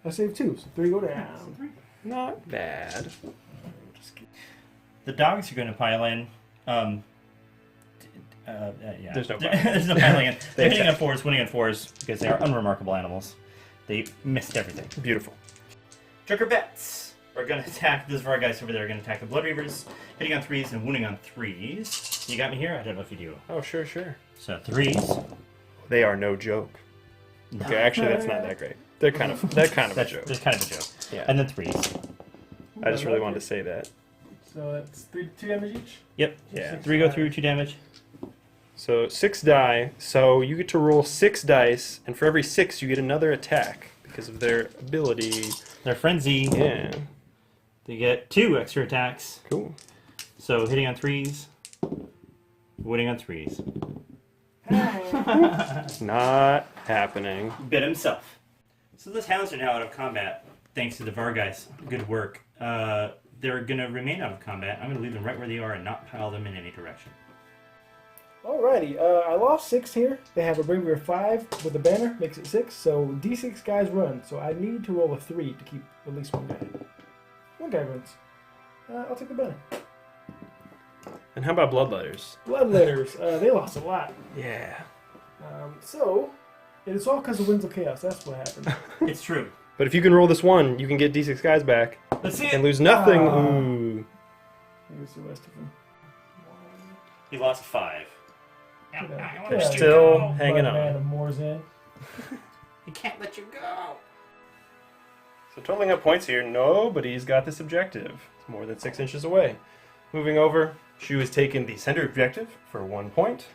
[SPEAKER 1] I saved 2, so 3 go down.
[SPEAKER 6] Not bad.
[SPEAKER 2] The dogs are going to pile in. Yeah.
[SPEAKER 6] There's no
[SPEAKER 2] There's no piling in. They're hitting on
[SPEAKER 6] attack.
[SPEAKER 2] 4s, winning on 4s, because they are unremarkable animals. They missed everything.
[SPEAKER 6] Beautiful.
[SPEAKER 2] Joker bets are going to attack this Vargas over there. Are going to attack the Blood Reavers, hitting on 3s and wounding on 3s. You got me here? I don't know if you do.
[SPEAKER 6] Oh, sure.
[SPEAKER 2] So 3s.
[SPEAKER 6] They are no joke. Okay, actually, that's not that great. They're kind of a joke.
[SPEAKER 2] That's kind of a joke.
[SPEAKER 6] Yeah.
[SPEAKER 2] And then 3s.
[SPEAKER 6] I just really wanted to say that.
[SPEAKER 1] So that's 2 damage each?
[SPEAKER 2] Yep.
[SPEAKER 6] Yeah.
[SPEAKER 2] 3 go through, 2 damage.
[SPEAKER 6] So 6 die. So you get to roll 6 dice, and for every 6, you get another attack because of their ability.
[SPEAKER 2] Their frenzy.
[SPEAKER 6] Yeah.
[SPEAKER 2] They get 2 extra attacks.
[SPEAKER 6] Cool.
[SPEAKER 2] So hitting on 3s, winning on 3s.
[SPEAKER 6] Not happening.
[SPEAKER 2] Bit himself. So those hounds are now out of combat, thanks to the Vargas. Good work. They're going to remain out of combat. I'm going to leave them right where they are and not pile them in any direction.
[SPEAKER 1] Alrighty, I lost 6 here. They have a bravery of 5 with a banner, makes it 6. So D6 guys run. So I need to roll a 3 to keep at least 1 guy. 1 guy runs. I'll take the banner.
[SPEAKER 6] And how about Bloodletters?
[SPEAKER 1] Bloodletters, they lost a lot.
[SPEAKER 6] Yeah.
[SPEAKER 1] So it's all because of Winds of Chaos. That's what happened.
[SPEAKER 2] It's true.
[SPEAKER 6] But if you can roll this 1, you can get D6 guys back
[SPEAKER 2] Let's see
[SPEAKER 6] and
[SPEAKER 2] it.
[SPEAKER 6] lose nothing. Ooh.
[SPEAKER 1] Here's the rest of them.
[SPEAKER 2] He lost 5.
[SPEAKER 1] Yeah,
[SPEAKER 6] Still hanging on.
[SPEAKER 1] Man of Moore's in.
[SPEAKER 2] He can't let you go.
[SPEAKER 6] So totaling up points here, nobody's got this objective. It's more than 6 inches away. Moving over, Shu has taken the center objective for 1 point.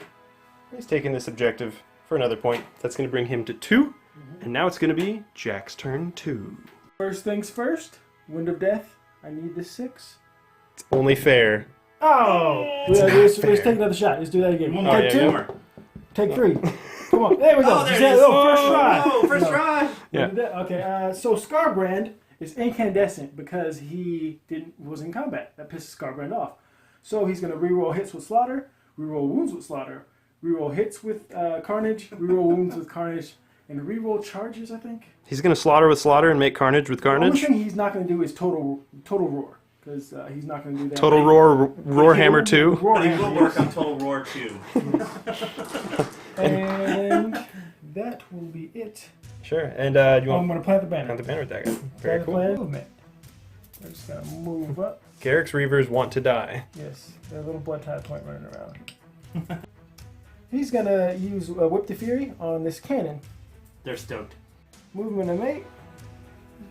[SPEAKER 6] He's taken this objective for another point. That's going to bring him to 2. And now it's going to be Jack's turn 2.
[SPEAKER 1] First things first. Wind of Death. I need the 6.
[SPEAKER 6] It's only fair.
[SPEAKER 1] Oh! Let's take another shot. Let's do that again. Take 2. Take 3. Come on. There we go.
[SPEAKER 2] Oh, there it is.
[SPEAKER 1] First try.
[SPEAKER 2] Oh, first try.
[SPEAKER 6] Yeah.
[SPEAKER 1] Okay, so Skarbrand is incandescent because he was in combat. That pisses Skarbrand off. So he's going to reroll hits with Slaughter, reroll wounds with Slaughter, reroll hits with Carnage, reroll wounds with Carnage, and reroll charges, I think.
[SPEAKER 6] He's going to slaughter with slaughter and make carnage with
[SPEAKER 1] The only
[SPEAKER 6] carnage.
[SPEAKER 1] thing he's not going to do is total roar, because he's not going to do that.
[SPEAKER 6] Total roar hammer 2.
[SPEAKER 1] Roar
[SPEAKER 2] But he
[SPEAKER 1] hammer,
[SPEAKER 2] will
[SPEAKER 1] yes.
[SPEAKER 2] work on Total Roar 2.
[SPEAKER 1] And that will be it.
[SPEAKER 6] Sure. And do you
[SPEAKER 1] I'm
[SPEAKER 6] want
[SPEAKER 1] going to plant the banner.
[SPEAKER 6] the banner with that guy? Very
[SPEAKER 1] Plant the
[SPEAKER 6] cool.
[SPEAKER 1] banner. Movement. We're just going to move up.
[SPEAKER 6] Garrick's Reavers want to die.
[SPEAKER 1] Yes, there's a little blood tie point running around. He's going to use Whip to Fury on this cannon.
[SPEAKER 2] They're stoked.
[SPEAKER 1] Movement of 8. He's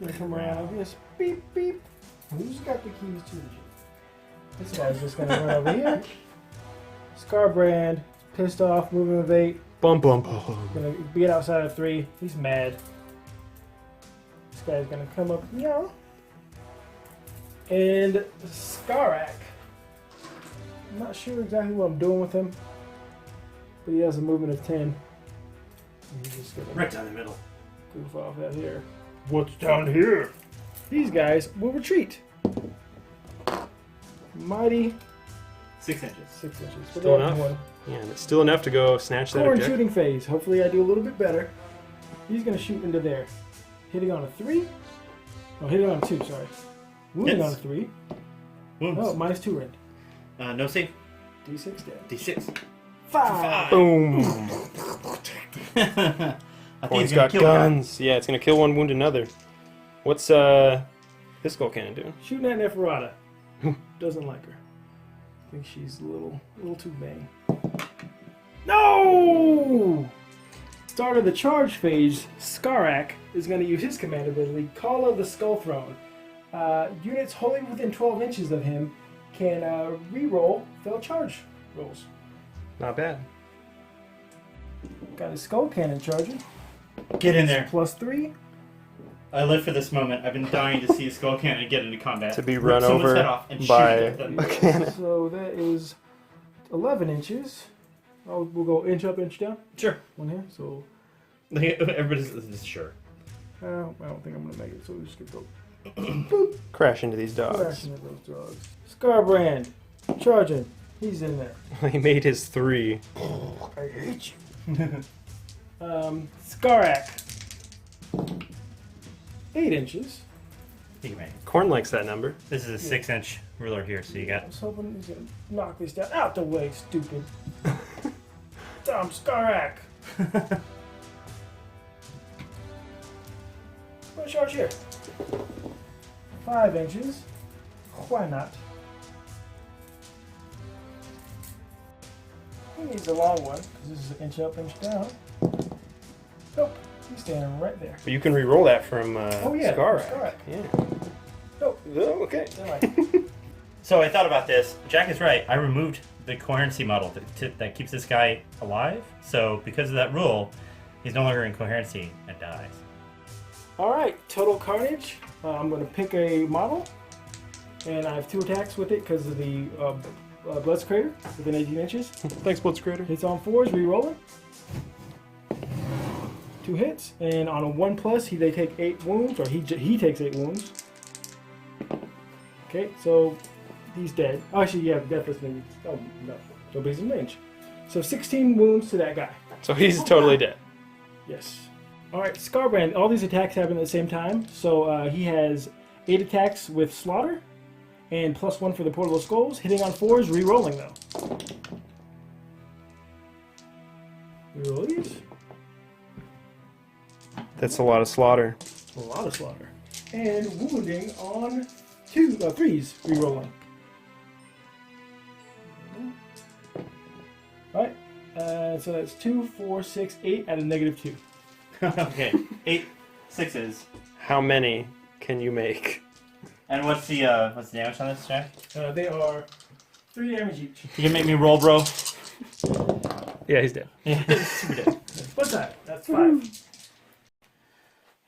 [SPEAKER 1] going to come around like this. Beep, beep. Who's got the keys to the Jeep? This guy's just going to run over here. Skarbrand, pissed off, movement of 8.
[SPEAKER 6] Bum bum bum.
[SPEAKER 1] Gonna get outside of 3. He's mad. This guy's gonna come up here. And Skaarac. I'm not sure exactly what I'm doing with him, but he has a movement of 10. And he's just gonna
[SPEAKER 2] Right down the middle.
[SPEAKER 1] goof off out here. What's down here? These guys will retreat. Mighty
[SPEAKER 2] 6 inches.
[SPEAKER 1] 6 inches. But
[SPEAKER 6] Still
[SPEAKER 1] that's
[SPEAKER 6] enough?
[SPEAKER 1] one.
[SPEAKER 6] Yeah, and it's still enough to go snatch that
[SPEAKER 1] Khorne
[SPEAKER 6] objective.
[SPEAKER 1] shooting phase. Hopefully I do a little bit better. He's going to shoot into there. Hitting on a 3. No, hitting on a 2, sorry. Wounding
[SPEAKER 2] Hits.
[SPEAKER 1] on a 3.
[SPEAKER 2] Wounds.
[SPEAKER 1] Oh, minus 2 rend.
[SPEAKER 2] No save.
[SPEAKER 1] D6 dead.
[SPEAKER 2] D6.
[SPEAKER 1] 5.
[SPEAKER 6] Boom.
[SPEAKER 2] I think
[SPEAKER 6] Khorne's
[SPEAKER 2] he's
[SPEAKER 6] got
[SPEAKER 2] gonna kill one.
[SPEAKER 6] guns. Yeah, it's gonna kill one, wound another. What's this skull cannon doing?
[SPEAKER 1] Shooting at Neferata. Doesn't like her. I think she's a little too vain. No! Start of the charge phase, Skaarac is going to use his command ability, Call of the Skull Throne. Units wholly within 12 inches of him can re-roll failed charge rolls.
[SPEAKER 6] Not bad.
[SPEAKER 1] Got his skull cannon charging.
[SPEAKER 2] Get in there.
[SPEAKER 1] Plus 3.
[SPEAKER 2] I live for this moment. I've been dying to see a skull cannon get into combat.
[SPEAKER 6] To be
[SPEAKER 2] Rip
[SPEAKER 6] run
[SPEAKER 2] someone's
[SPEAKER 6] over
[SPEAKER 2] head off and
[SPEAKER 6] by
[SPEAKER 2] shoot it.
[SPEAKER 6] a cannon.
[SPEAKER 1] So that is 11 inches. Oh, we'll go inch up, inch down.
[SPEAKER 2] Sure.
[SPEAKER 1] One here. So
[SPEAKER 2] Everybody's sure.
[SPEAKER 1] I don't think I'm going to make it. So we'll just get the
[SPEAKER 6] Crash into these dogs.
[SPEAKER 1] crashing at those dogs. Skarbrand. Charging. He's in there.
[SPEAKER 6] He made his 3.
[SPEAKER 1] I hate you. Skaarac. 8 inches.
[SPEAKER 2] You can make it.
[SPEAKER 6] Khorne likes that number.
[SPEAKER 2] This is a 6-inch ruler here, so you
[SPEAKER 1] I
[SPEAKER 2] got.
[SPEAKER 1] was hoping he's going to knock this down. Out the way, stupid. Dumb Skaarac. What charge here? 5 inches. Why not? He needs a long one, because this is an inch up, inch down. Nope. He's standing right there.
[SPEAKER 6] But you can re-roll that from
[SPEAKER 1] yeah,
[SPEAKER 6] Skaarac.
[SPEAKER 1] Skaarac.
[SPEAKER 6] Yeah.
[SPEAKER 1] Nope.
[SPEAKER 6] Oh, okay.
[SPEAKER 1] They're like,
[SPEAKER 2] So I thought about this. Jack is right. I removed the coherency model that keeps this guy alive. So because of that rule, he's no longer in coherency and dies.
[SPEAKER 1] Alright, total carnage. I'm going to pick a model. And I have 2 attacks with it because of the Blood's Crater within 18 inches.
[SPEAKER 6] Thanks, Blitz Crater.
[SPEAKER 1] Hits on 4s, re-rolling. 2 hits. And on a 1+, they take 8 wounds, or he takes 8 wounds. Okay, so he's dead. Oh, actually, yeah, death is maybe. Oh, no. So he's in range. So 16 wounds to that guy.
[SPEAKER 6] So he's totally dead.
[SPEAKER 1] Yes. Alright, Skarbrand, all these attacks happen at the same time. So he has 8 attacks with Slaughter, and +1 for the Portable Skulls. Hitting on 4s, re-rolling though. Reroll these.
[SPEAKER 6] That's a lot of slaughter.
[SPEAKER 1] A lot of Slaughter. And wounding on 3s, re-rolling. So that's 2, 4, 6, 8 at a -2.
[SPEAKER 2] Okay, 8 6s.
[SPEAKER 6] How many can you make?
[SPEAKER 2] And what's the damage on this, Jack?
[SPEAKER 1] They are 3 damage each.
[SPEAKER 2] You can make me roll, bro.
[SPEAKER 6] Yeah, he's dead.
[SPEAKER 2] Yeah, super dead.
[SPEAKER 1] What's that? That's 5.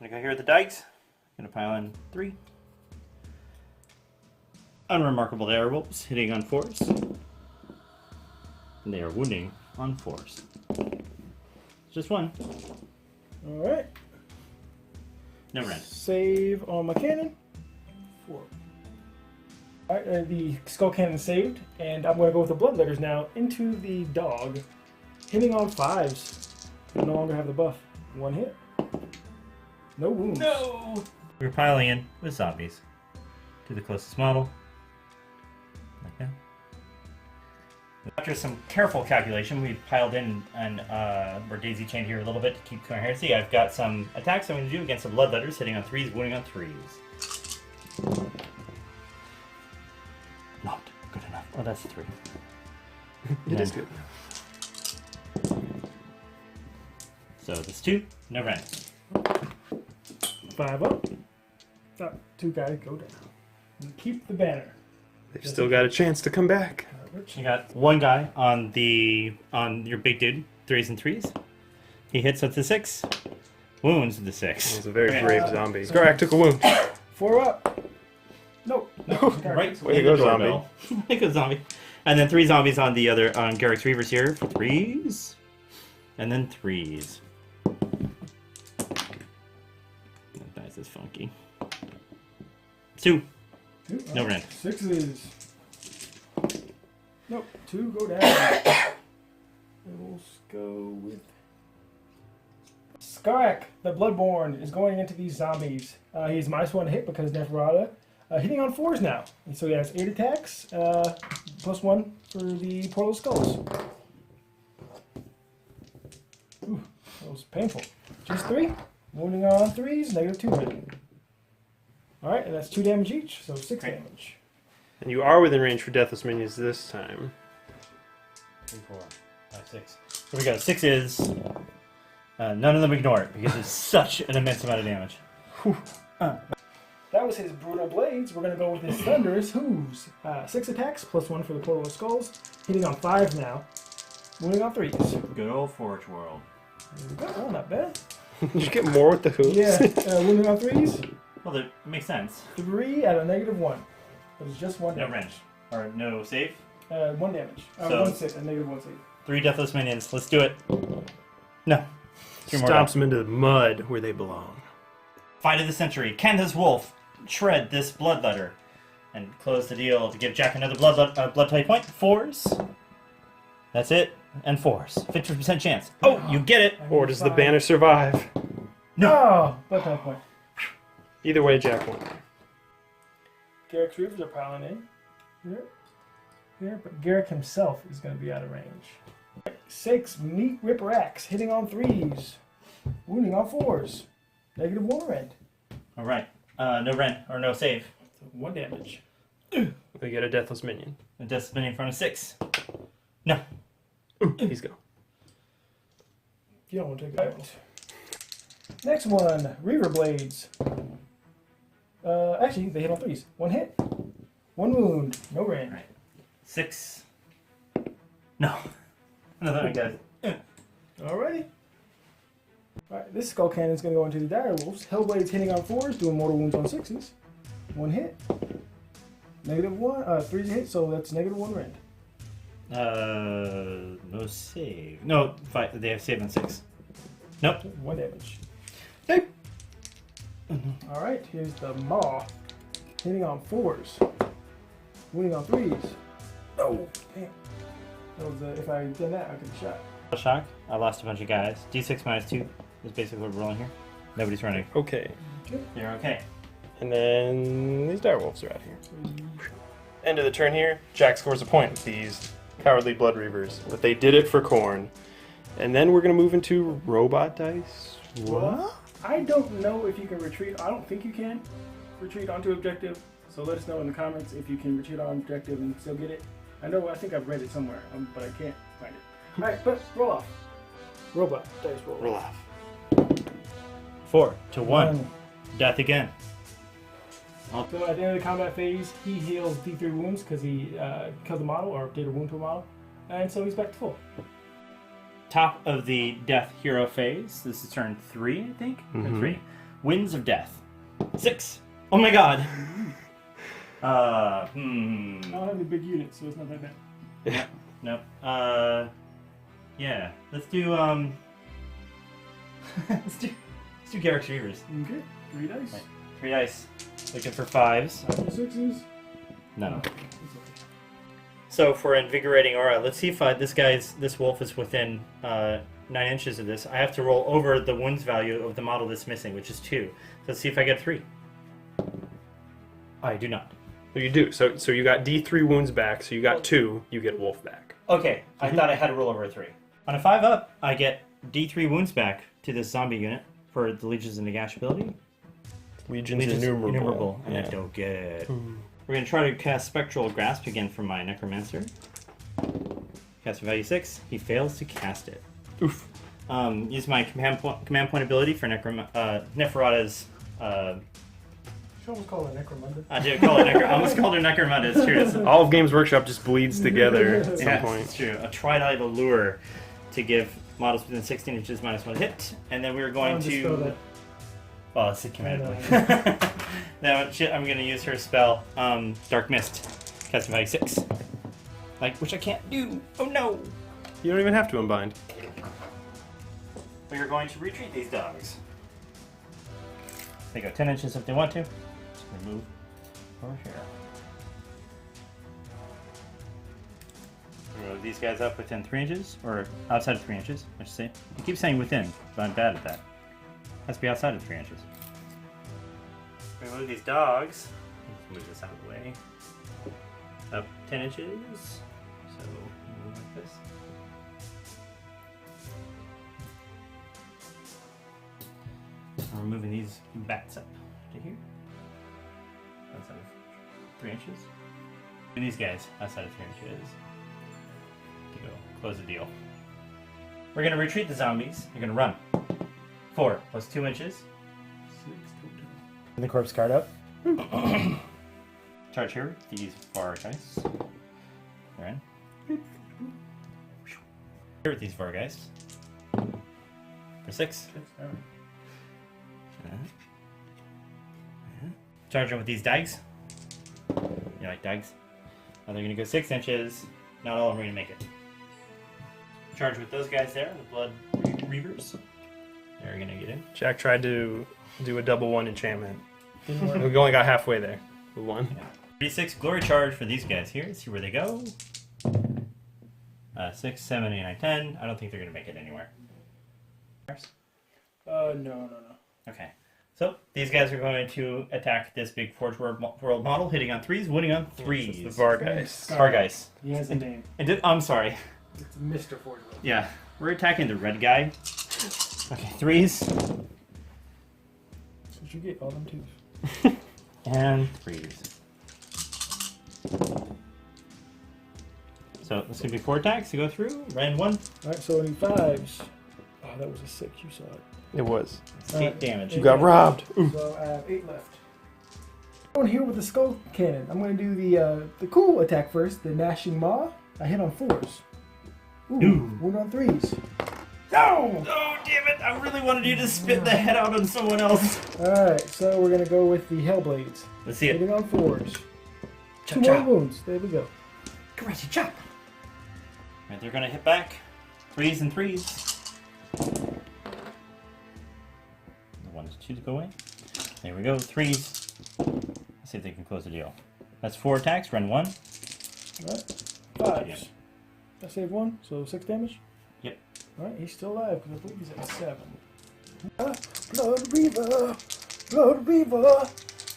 [SPEAKER 2] I go here with the dikes. Gonna pile in 3. Unremarkable werewolves hitting on 4s. And they are wounding on 4s. Just 1.
[SPEAKER 1] Alright.
[SPEAKER 2] No rend.
[SPEAKER 1] Save on my cannon. 4. Alright, the skull cannon saved, and I'm going to go with the bloodletters now into the dog, hitting on 5s. I no longer have the buff. 1 hit. No wounds.
[SPEAKER 2] No! We're piling in with zombies to the closest model. Like that. After some careful calculation, we piled in and we're daisy chained here a little bit to keep coherency. I've got some attacks I'm going to do against the bloodletters, hitting on 3s, wounding on 3s. Not good enough. Oh, that's 3.
[SPEAKER 6] It is good.
[SPEAKER 2] So this 2, no rend.
[SPEAKER 1] 5 up. 2 guys go down. And keep the banner.
[SPEAKER 6] They've still got a chance to come back.
[SPEAKER 2] You got 1 guy on your big dude, 3s and 3s. He hits with the 6, wounds with the 6.
[SPEAKER 6] It was a very brave zombie. Skaarac took a wound.
[SPEAKER 1] 4 up. Nope.
[SPEAKER 2] Right.
[SPEAKER 6] Way to go, zombie.
[SPEAKER 2] Way to go, zombie. And then 3 zombies on the other on Garrick's Reavers here for 3s, and then 3s. That dice is funky. 2. No rend.
[SPEAKER 1] 6s. Nope. 2 go down. We'll go with Skaarac, the Bloodborne, is going into these zombies. He's -1 hit because Neferata. Hitting on 4s now. And so he has 8 attacks, +1 for the Portal of Skulls. Ooh, that was painful. Just 3. Wounding on 3s, -2 hit. Alright, and that's 2 damage each, so 6 damage.
[SPEAKER 6] And you are within range for Deathless Minions this time.
[SPEAKER 2] 3, 4, 5, 6. So we got 6s. None of them ignore it because it's such an immense amount of damage.
[SPEAKER 1] That was his Brutal Blades. We're going to go with his Thunderous Hooves. 6 attacks, +1 for the Portal of Skulls. Hitting on 5 now. Wounding on 3s.
[SPEAKER 2] Good old Forge World.
[SPEAKER 1] There we go. Oh, not bad.
[SPEAKER 6] Did you get more with the hooves?
[SPEAKER 1] Yeah, wounding on 3s.
[SPEAKER 2] Well, that makes sense.
[SPEAKER 1] 3 at a -1. But it's just 1
[SPEAKER 2] No
[SPEAKER 1] damage.
[SPEAKER 2] wrench. Or no save.
[SPEAKER 1] 1 damage.
[SPEAKER 2] So-
[SPEAKER 1] 1 save, a -1 save.
[SPEAKER 2] 3 Deathless Minions. Let's do it. No. 3 more
[SPEAKER 6] Stomps
[SPEAKER 2] down.
[SPEAKER 6] them into the mud where they belong.
[SPEAKER 2] Fight of the Century. Can this wolf shred this bloodletter? And close the deal to give Jack another blood type point. 4s. That's it. And 4s. 50% chance. Oh, you get it.
[SPEAKER 6] Or does the banner survive?
[SPEAKER 2] No.
[SPEAKER 1] Oh, blood type point.
[SPEAKER 6] Either way, Jack won.
[SPEAKER 1] Garrick's Reavers are piling in. Here, but Garrick himself is going to be out of range. 6 Meat Ripper Axe, hitting on 3s. Wounding on 4s. -1 rend.
[SPEAKER 2] All right. No rend or no save.
[SPEAKER 1] So 1 damage.
[SPEAKER 6] We get a Deathless Minion.
[SPEAKER 2] The Death's Minion in front of 6. No.
[SPEAKER 6] He's go.
[SPEAKER 1] You don't want to take that one. Next one, Reaver Blades. Actually, they hit on 3s. 1 hit. 1 wound. No rend.
[SPEAKER 2] Right. 6. No. Another one, guys.
[SPEAKER 1] Alrighty. Alright, this Skull Cannon is going to go into the Dire Wolves. Hellblade's hitting on 4s, doing mortal wounds on 6s. 1 hit. -1. 3's a hit, so that's -1 rend.
[SPEAKER 2] No save. No, 5. They have save on 6. Nope.
[SPEAKER 1] 1 damage.
[SPEAKER 2] Hey.
[SPEAKER 1] Alright, here's the Maw. Hitting on 4s. Wounding on 3s. Oh, damn. That was, if I had done that, I could have shot.
[SPEAKER 2] Shock. I lost a bunch of guys. D6 -2 is basically what we're rolling here. Nobody's running.
[SPEAKER 6] Okay.
[SPEAKER 2] You're okay.
[SPEAKER 6] And then these direwolves are out here. End of the turn here. Jack scores a point with these Cowardly Blood Reavers. But they did it for Khorne. And then we're going to move into robot dice.
[SPEAKER 1] What? I don't know if you can retreat. I don't think you can retreat onto objective. So let us know in the comments if you can retreat on objective and still get it. I think I've read it somewhere, but I can't find it. Alright, but roll off. Robot dice roll.
[SPEAKER 2] Roll off. 4 to 1. Death again.
[SPEAKER 1] So at the end of the combat phase, he heals D3 wounds because he killed the model or did a wound to a model, and so he's back to full.
[SPEAKER 2] Top of the death hero phase. This is turn 3, I think? Or 3. Winds of Death. 6. Oh my god.
[SPEAKER 1] I don't have any big units, so it's not that bad.
[SPEAKER 2] Nope. Yeah. Let's do let's do Garrick's Reavers.
[SPEAKER 1] Okay, 3 dice.
[SPEAKER 2] Right. 3 dice. Looking for 5s.
[SPEAKER 1] 6s.
[SPEAKER 2] No. So for invigorating aura, let's see if this wolf is within 9 inches of this. I have to roll over the wounds value of the model that's missing, which is 2. So let's see if I get 3. I do not.
[SPEAKER 6] So you do. So you got D3 wounds back. So you got 2. You get wolf back.
[SPEAKER 2] Okay, I thought I had to roll over a 3. On a 5 up, I get D3 wounds back to this zombie unit for the Legions of Nagash ability.
[SPEAKER 6] Legion's innumerable.
[SPEAKER 2] And I don't get it. We're going to try to cast Spectral Grasp again from my Necromancer. Cast value 6. He fails to cast it.
[SPEAKER 6] Oof.
[SPEAKER 2] Use my command point ability for Neferata's...
[SPEAKER 1] You almost call it Necromunda.
[SPEAKER 2] I did call it I almost called her Necromunda. It's true. It's,
[SPEAKER 6] All of Games Workshop just bleeds together at some point.
[SPEAKER 2] It's true. A Tridite Allure to give models within 16 inches -1 hit. And then we're going to... Oh, it's a command point. Now, I'm going to use her spell, Dark Mist. Casting value 6. Which I can't do. Oh no!
[SPEAKER 6] You don't even have to unbind.
[SPEAKER 2] We are going to retreat these dogs. They go 10 inches if they want to. Just move over here. Move these guys up within 3 inches, or outside of 3 inches, I should say. I keep saying within, but I'm bad at that. Has to be outside of 3 inches. Remove these dogs. Let's move this out of the way. Up 10 inches. So move like this. I'm removing these bats up to here. Outside of 3 inches. And these guys outside of 3 inches. To go close the deal. We're gonna retreat the zombies. You're gonna run. 4 plus 2 inches. 6 total. And the corpse card up. Charge here. These Vargeist. They're in. Here with these Vargeist. For 6. Charge them with these dags. You like dags? Now they're gonna go 6 inches. Not all of them are gonna make it. Charge with those guys there, the Blood Reavers. They're gonna get in.
[SPEAKER 6] Jack tried to do a double 1 enchantment. We only got halfway there. With 1.
[SPEAKER 2] Yeah. 36 glory charge for these guys here. See where they go. 6, 7, 8, 9, 10. I don't think they're gonna make it anywhere.
[SPEAKER 1] No.
[SPEAKER 2] Okay. So these guys are going to attack this big Forge World model, hitting on 3s, winning on 3s.
[SPEAKER 6] The Vargeist.
[SPEAKER 2] Vargeist.
[SPEAKER 1] He has a name.
[SPEAKER 2] I'm sorry.
[SPEAKER 1] It's Mr. Ford.
[SPEAKER 2] Yeah, we're attacking the red guy. Okay, 3s.
[SPEAKER 1] So you get all them 2s.
[SPEAKER 2] And 3s. So this could be 4 attacks to go through. Ran 1.
[SPEAKER 1] Alright, so any 5s. Oh, that was a 6, you saw it.
[SPEAKER 6] It was.
[SPEAKER 2] 8 damage.
[SPEAKER 6] You got robbed. Ooh.
[SPEAKER 1] So I have 8 left. Going here with the skull cannon. I'm going to do the cool attack first, the gnashing maw. I hit on 4s. Ooh. Wound on 3s. No!
[SPEAKER 2] Oh, damn it! I really wanted you to spit the head out on someone else.
[SPEAKER 1] Alright, so we're going to go with the Hellblades.
[SPEAKER 2] Let's see it.
[SPEAKER 1] Hitting on 4s.
[SPEAKER 2] Chop,
[SPEAKER 1] 2 more
[SPEAKER 2] chop.
[SPEAKER 1] wounds. There we go.
[SPEAKER 2] Karate chop. Right, they're going to hit back. 3s and 3s. The 1 is 2 to go away. There we go. 3s. Let's see if they can close the deal. That's 4 attacks. Run 1.
[SPEAKER 1] Alright. 5s. I saved 1, so 6 damage?
[SPEAKER 2] Yep.
[SPEAKER 1] Alright, he's still alive because I believe he's at 7. Blood Reaver! Blood Reaver!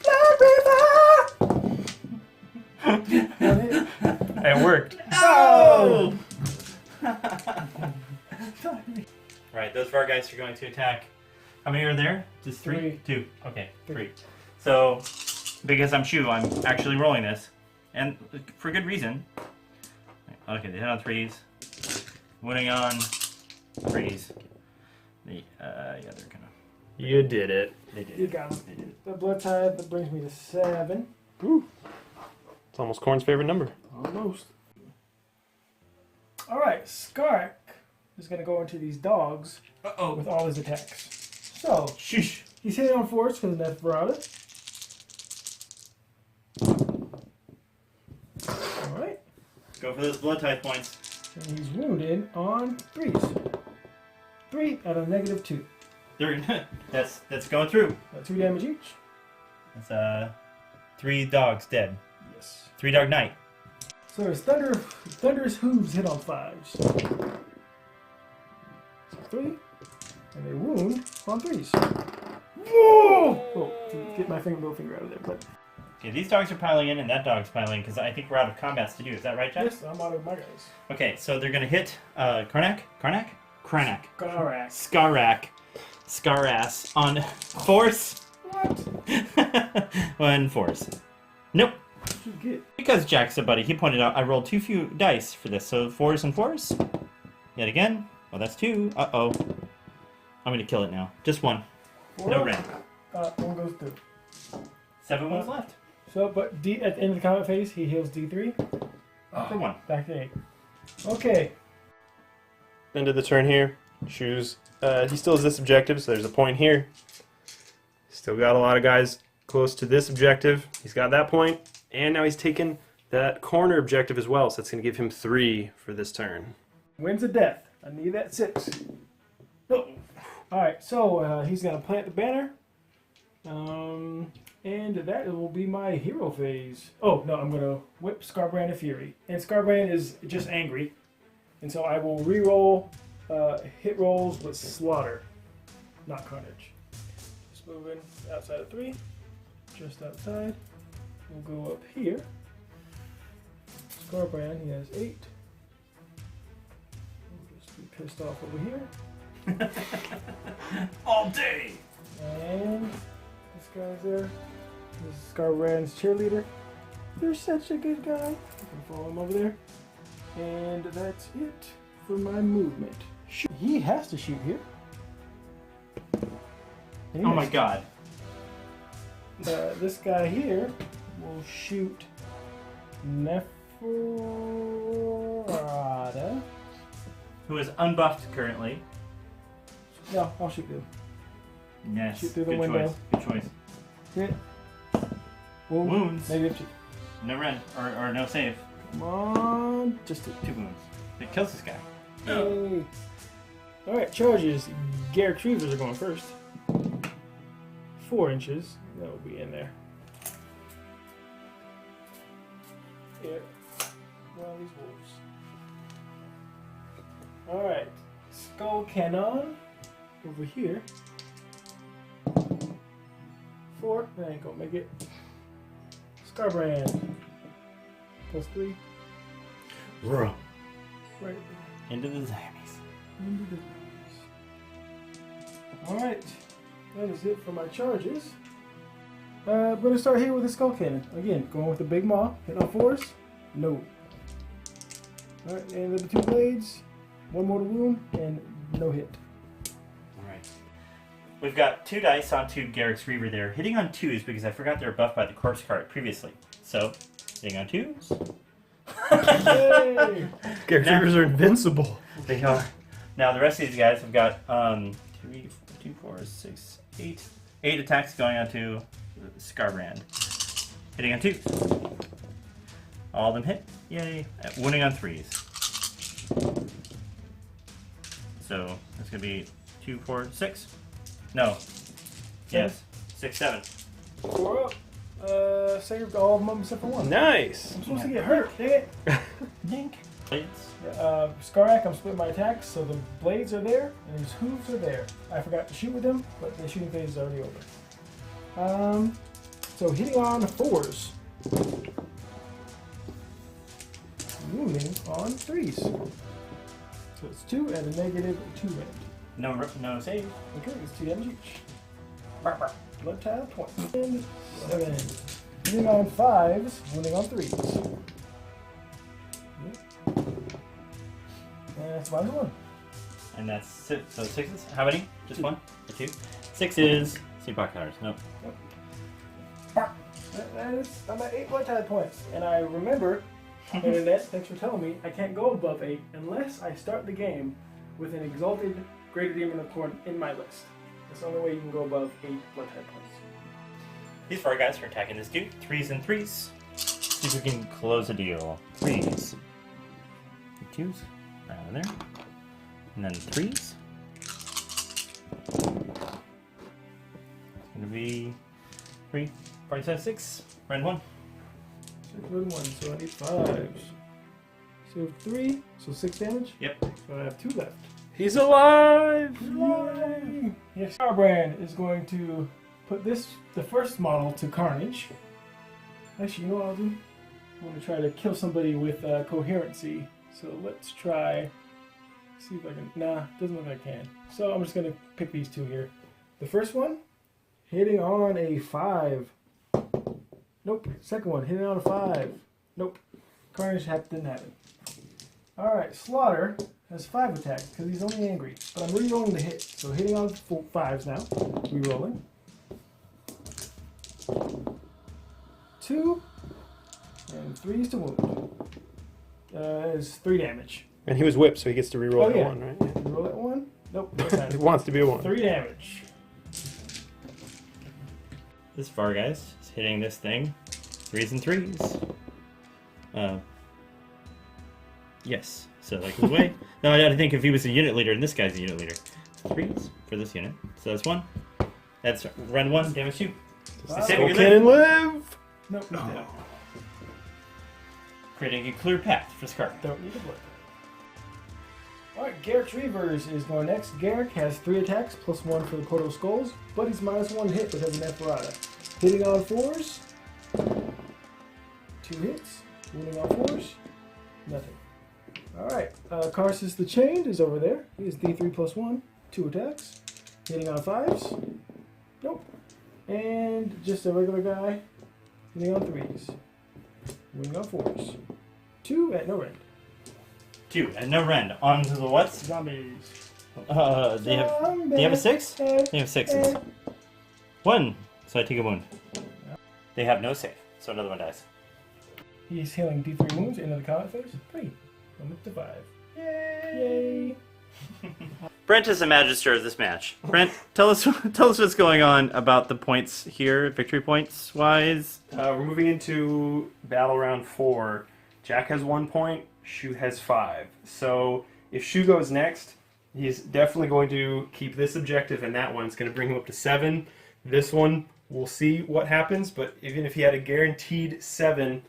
[SPEAKER 1] Blood Reaver!
[SPEAKER 6] It worked.
[SPEAKER 2] Oh! Right, those Vargeists are going to attack. How many are there? Just 3? 2. Okay, 3. So, because I'm Shu, I'm actually rolling this. And for good reason. Okay, they hit on 3s. Winning on 3s. Yeah, they're gonna.
[SPEAKER 6] You did it.
[SPEAKER 2] They did.
[SPEAKER 1] You
[SPEAKER 2] it.
[SPEAKER 1] got him.
[SPEAKER 2] They did. it.
[SPEAKER 1] The blood tithe, that brings me to 7.
[SPEAKER 6] Ooh. It's almost Khorne's favorite number.
[SPEAKER 1] Almost. Alright, Skaarac is going to go into these dogs with all his attacks. So,
[SPEAKER 2] Sheesh.
[SPEAKER 1] he's hitting on force because of Neferata. Alright.
[SPEAKER 2] Go for those blood type points.
[SPEAKER 1] And he's wounded on 3s. 3 out of -2.
[SPEAKER 2] That's going through.
[SPEAKER 1] 2 damage each.
[SPEAKER 2] That's 3 dogs dead.
[SPEAKER 1] Yes.
[SPEAKER 2] 3 dog night.
[SPEAKER 1] So his thunderous hooves hit on 5s. So 3. And they wound on 3s. Whoa! Oh, get my middle finger out of there. But
[SPEAKER 2] Okay, these dogs are piling in, and that dog's piling in because I think we're out of combats to do. Is that right, Jack?
[SPEAKER 1] yes, I'm out of my guys.
[SPEAKER 2] Okay, so they're gonna hit Khorne,
[SPEAKER 1] Skaarac.
[SPEAKER 2] Skarass on force.
[SPEAKER 1] What?
[SPEAKER 2] On force. Nope.
[SPEAKER 1] What did you get?
[SPEAKER 2] Because Jack's a buddy, he pointed out I rolled too few dice for this, so 4s and 4s. Yet again. Well, that's 2. Uh-oh. I'm gonna kill it now. Just 1. No red.
[SPEAKER 1] 1 goes through.
[SPEAKER 2] 7 ones left.
[SPEAKER 1] So, but at the end of the combat phase, he heals D3.
[SPEAKER 2] For 1.
[SPEAKER 1] Back to 8. Okay.
[SPEAKER 6] End of the turn here. Shoes. He still has this objective, so there's a point here. Still got a lot of guys close to this objective. He's got that point, and now he's taken that corner objective as well, so that's going to give him 3 for this turn.
[SPEAKER 1] Wins of death. I need that 6. Oh. Alright, so he's going to plant the banner. And that will be my hero phase. Oh, no, I'm going to whip Skarbrand of Fury. And Skarbrand is just angry. And so I will re-roll hit rolls with Slaughter, not Carnage. Just moving outside of 3. Just outside. We'll go up here. Skarbrand, he has 8. We'll just be pissed off over here.
[SPEAKER 4] All day.
[SPEAKER 1] And this guy's there. This is Skarbrand's cheerleader. You're such a good guy. You can follow him over there. And that's it for my movement. He has to shoot here. And he
[SPEAKER 2] Oh my
[SPEAKER 1] missed.
[SPEAKER 2] god.
[SPEAKER 1] This guy here will shoot Neferata.
[SPEAKER 2] Who is unbuffed currently.
[SPEAKER 1] No, I'll shoot him.
[SPEAKER 2] Yes.
[SPEAKER 1] Shoot through the
[SPEAKER 2] Good
[SPEAKER 1] window.
[SPEAKER 2] choice. Good choice.
[SPEAKER 1] Hit. Wound.
[SPEAKER 2] Wounds.
[SPEAKER 1] Negative 2.
[SPEAKER 2] No red. Or no save.
[SPEAKER 1] Come on. Just 2.
[SPEAKER 2] 2 wounds. It kills this guy.
[SPEAKER 1] Yay. Alright, charges. Garrick Reavers are going first. 4 inches. That will be in there. Yeah. One of these wolves. Alright. Skull Cannon. Over here. 4. That ain't gonna make it. Skarbrand. +3.
[SPEAKER 2] Right.
[SPEAKER 1] Right.
[SPEAKER 2] Into the zombies.
[SPEAKER 1] Alright, that is it for my charges. I'm going to start here with the Skull Cannon. Again, going with the big maw. Hit on 4s? No. Alright, and the 2 blades. 1 mortal wound, and no hit.
[SPEAKER 2] Alright. We've got 2 dice onto Garrick's Reaver there. Hitting on 2s because I forgot they were buffed by the corpse card previously. So, hitting on 2s.
[SPEAKER 1] Yay!
[SPEAKER 6] Garrick Reavers are invincible.
[SPEAKER 2] They are. Now the rest of these guys have got 3, 4, 6, 8. 8 attacks going onto Skarbrand. Hitting on 2s. All of them hit. Yay. Wounding on 3s. So that's gonna be 2, 4, 6. No. Yes. 6, 7.
[SPEAKER 1] 4 up. Saved all of them except for 1.
[SPEAKER 6] Nice.
[SPEAKER 1] I'm supposed to get hurt, dang it.
[SPEAKER 2] Dink. Blades.
[SPEAKER 1] Skaarac, I'm splitting my attacks, so the blades are there, and his hooves are there. I forgot to shoot with them, but the shooting phase is already over. So hitting on 4s. Wounding on 3s. So it's 2 and a negative 2 rend.
[SPEAKER 2] No save.
[SPEAKER 1] Okay, it's 2 damage each. Blood tile, 20. And 7. Hitting on 5s, wounding on 3s. And that's -1.
[SPEAKER 2] And that's six. So 6s. How many? Just 1 or 2? 6s. See block counters. Nope.
[SPEAKER 1] I'm at 8 blood type points, and I remember, Internet, thanks for telling me, I can't go above 8 unless I start the game with an exalted Greater Demon of Khorne in my list. That's the only way you can go above 8 blood type points.
[SPEAKER 2] These 4 guys are attacking this dude. 3s and 3s. See if we can close a deal. 3s. 2s. Right over there. And then 3s. It's gonna be 3. Party size 6. Rend 1.
[SPEAKER 1] 6 red 1, so I need 5s. So 3, so 6 damage?
[SPEAKER 2] Yep.
[SPEAKER 1] So I have 2 left.
[SPEAKER 6] He's alive!
[SPEAKER 1] Yay! Yes, Skarbrand is going to put the first model to Carnage. Actually, you know what I'll do? I'm going to try to kill somebody with coherency. So let's try, see if I can, nah, doesn't look like I can. So I'm just going to pick these 2 here. The first one, hitting on a 5. Nope. Second one, hitting on a 5. Nope. Carnage didn't have it. Alright, Slaughter has 5 attacks because he's only angry. But I'm re-rolling the hit. So hitting on 5s now. Re-rolling. 2 and 3s to wound. Is 3 damage.
[SPEAKER 6] And he was whipped, so he gets to reroll that
[SPEAKER 1] yeah.
[SPEAKER 6] 1, right?
[SPEAKER 1] Reroll that 1. Nope.
[SPEAKER 6] It wants to be a 1.
[SPEAKER 1] 3 damage.
[SPEAKER 2] This far, guys, is hitting this thing. 3s and 3s. Yes. So like his way. No, I think if he was a unit leader, and this guy's a unit leader. 3s for this unit. So that's 1. That's rend 1, damage 2.
[SPEAKER 6] Still can live!
[SPEAKER 1] Nope, he's dead.
[SPEAKER 2] Creating a clear path for Skarbrand.
[SPEAKER 1] Don't need a blood. Alright, Garrick Reavers is going next. Garrick has 3 attacks, plus 1 for the Court of Skulls, but he's minus 1 hit because of Neferata. Hitting on 4s, 2 hits. Wounding on 4s, nothing. Alright, Karsus the Chained is over there. He is D3 plus 1, 2 attacks. Hitting on 5s, nope. And just a regular guy, hitting on 3s. Wounding on 4s. 2 at no rend.
[SPEAKER 2] 2 and no rend. On to the what?
[SPEAKER 1] Zombies.
[SPEAKER 2] They have a 6? They have 6s. 1. So I take a wound. They have no save, so another one dies.
[SPEAKER 1] He's healing D3 wounds into the combat phase. 3. I'm up to 5. Yay!
[SPEAKER 2] Brent is the magister of this match. Brent, tell us what's going on about the points here, victory points wise.
[SPEAKER 6] We're moving into battle round 4. Jack has 1 point, Shu has 5. So if Shu goes next, he's definitely going to keep this objective, and that one's going to bring him up to 7. This one, we'll see what happens, but even if he had a guaranteed 7,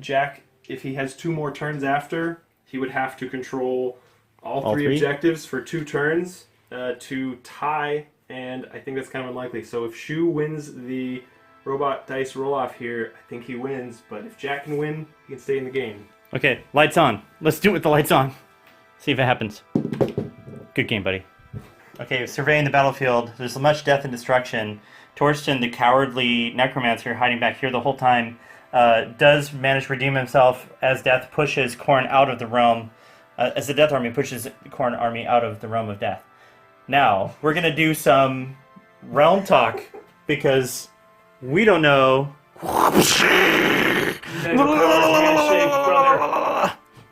[SPEAKER 6] Jack, if he has 2 more turns after, he would have to control all three objectives for 2 turns to tie, and I think that's kind of unlikely. So if Shu wins the robot dice roll-off here, I think he wins, but if Jack can win, he can stay in the game.
[SPEAKER 2] Okay, lights on. Let's do it with the lights on. See if it happens. Good game, buddy. Okay, surveying the battlefield. There's much death and destruction. Torsten, the cowardly necromancer hiding back here the whole time, does manage to redeem himself as death pushes Khorne out of the realm. As the death army pushes the Khorne army out of the realm of death. Now, we're going to do some realm talk because we don't know.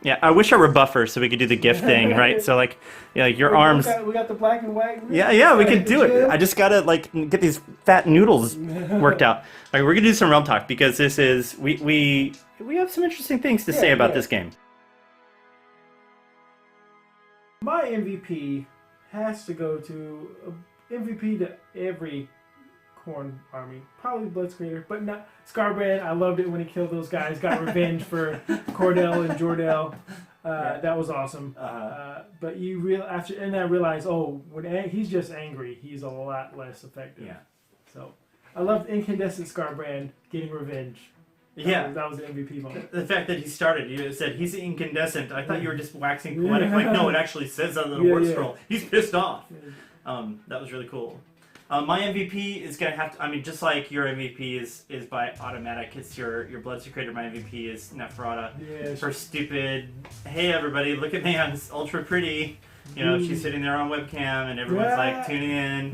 [SPEAKER 2] Yeah, I wish I were buffer so we could do the GIF thing, right? So like, yeah, like your arms.
[SPEAKER 1] We got the black and white.
[SPEAKER 2] Yeah, we could do it. I just gotta like get these fat noodles worked out. All right, we're gonna do some realm talk because this is we have some interesting things to say about this game.
[SPEAKER 1] My MVP has to go to MVP to every Khorne army. Probably Bloodscreamer, but not Skarbrand. I loved it when he killed those guys. Got revenge for Cordell and Jordell. That was awesome. But I realized, when he's just angry, he's a lot less effective.
[SPEAKER 2] Yeah.
[SPEAKER 1] So I loved Incandescent Skarbrand getting revenge. That was the MVP moment.
[SPEAKER 2] The fact that he started, you said he's incandescent. I thought you were just waxing poetic. Like, no, it actually says on the word scroll. He's pissed off. That was really cool. My MVP is gonna have to. I mean, just like your MVP is by automatic. It's your Bloodthirster creator. My MVP is Neferata.
[SPEAKER 1] Yeah,
[SPEAKER 2] for stupid. Hey everybody, look at me. I'm ultra pretty. You know, she's sitting there on webcam, and everyone's like tuning in.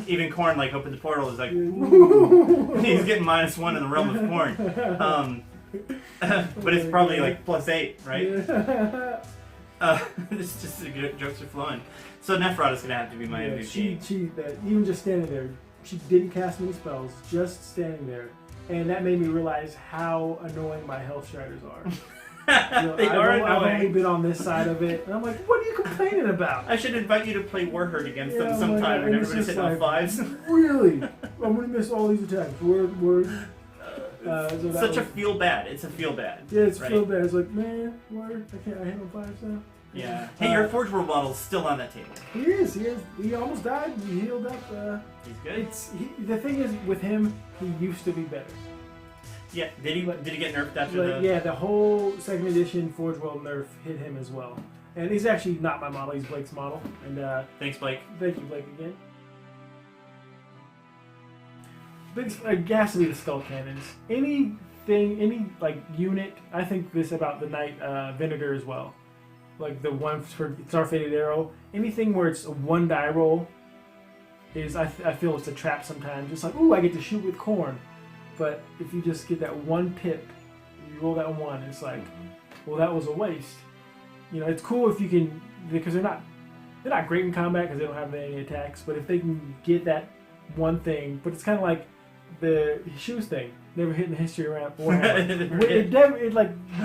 [SPEAKER 2] Even Khorne like opened the portal. Is like, ooh. He's getting -1 in the realm of Khorne. But it's probably like +8, right? It's just the good jokes are flowing. So Neferata's gonna have to be my MVP.
[SPEAKER 1] She even just standing there, she didn't cast any spells, just standing there, and that made me realize how annoying my health striders are.
[SPEAKER 2] They are annoying.
[SPEAKER 1] I've only been on this side of it, and I'm like, what are you complaining about?
[SPEAKER 2] I should invite you to play Warhurt against them sometime when everybody's hitting on 5s.
[SPEAKER 1] Really? I'm gonna miss all these attacks. Word. So
[SPEAKER 2] Such a feel bad. It's a feel bad.
[SPEAKER 1] Yeah, it's feel bad. It's like, man, word. I hit on 5s now.
[SPEAKER 2] Yeah. Hey, your Forge World model's still on that table.
[SPEAKER 1] He is. He almost died. He healed up.
[SPEAKER 2] He's good.
[SPEAKER 1] The thing is, with him, he used to be better.
[SPEAKER 2] Yeah. Did he get nerfed after
[SPEAKER 1] Yeah, the whole second edition Forge World nerf hit him as well. And he's actually not my model. He's Blake's model. And
[SPEAKER 2] thanks, Blake.
[SPEAKER 1] Thank you, Blake, again. It has to be the skull cannons. Any like unit. I think this about the Knight Venator as well. Like the one for Starfaded Arrow. Anything where it's a 1 die roll is I feel it's a trap sometimes. It's like, ooh, I get to shoot with Khorne. But if you just get that 1 pip, you roll that 1, it's like, well, that was a waste. You know, it's cool if you can, because they're not great in combat because they don't have any attacks. But if they can get that one thing, but it's kind of like the shoes thing, never hit in the history around Warhammer. It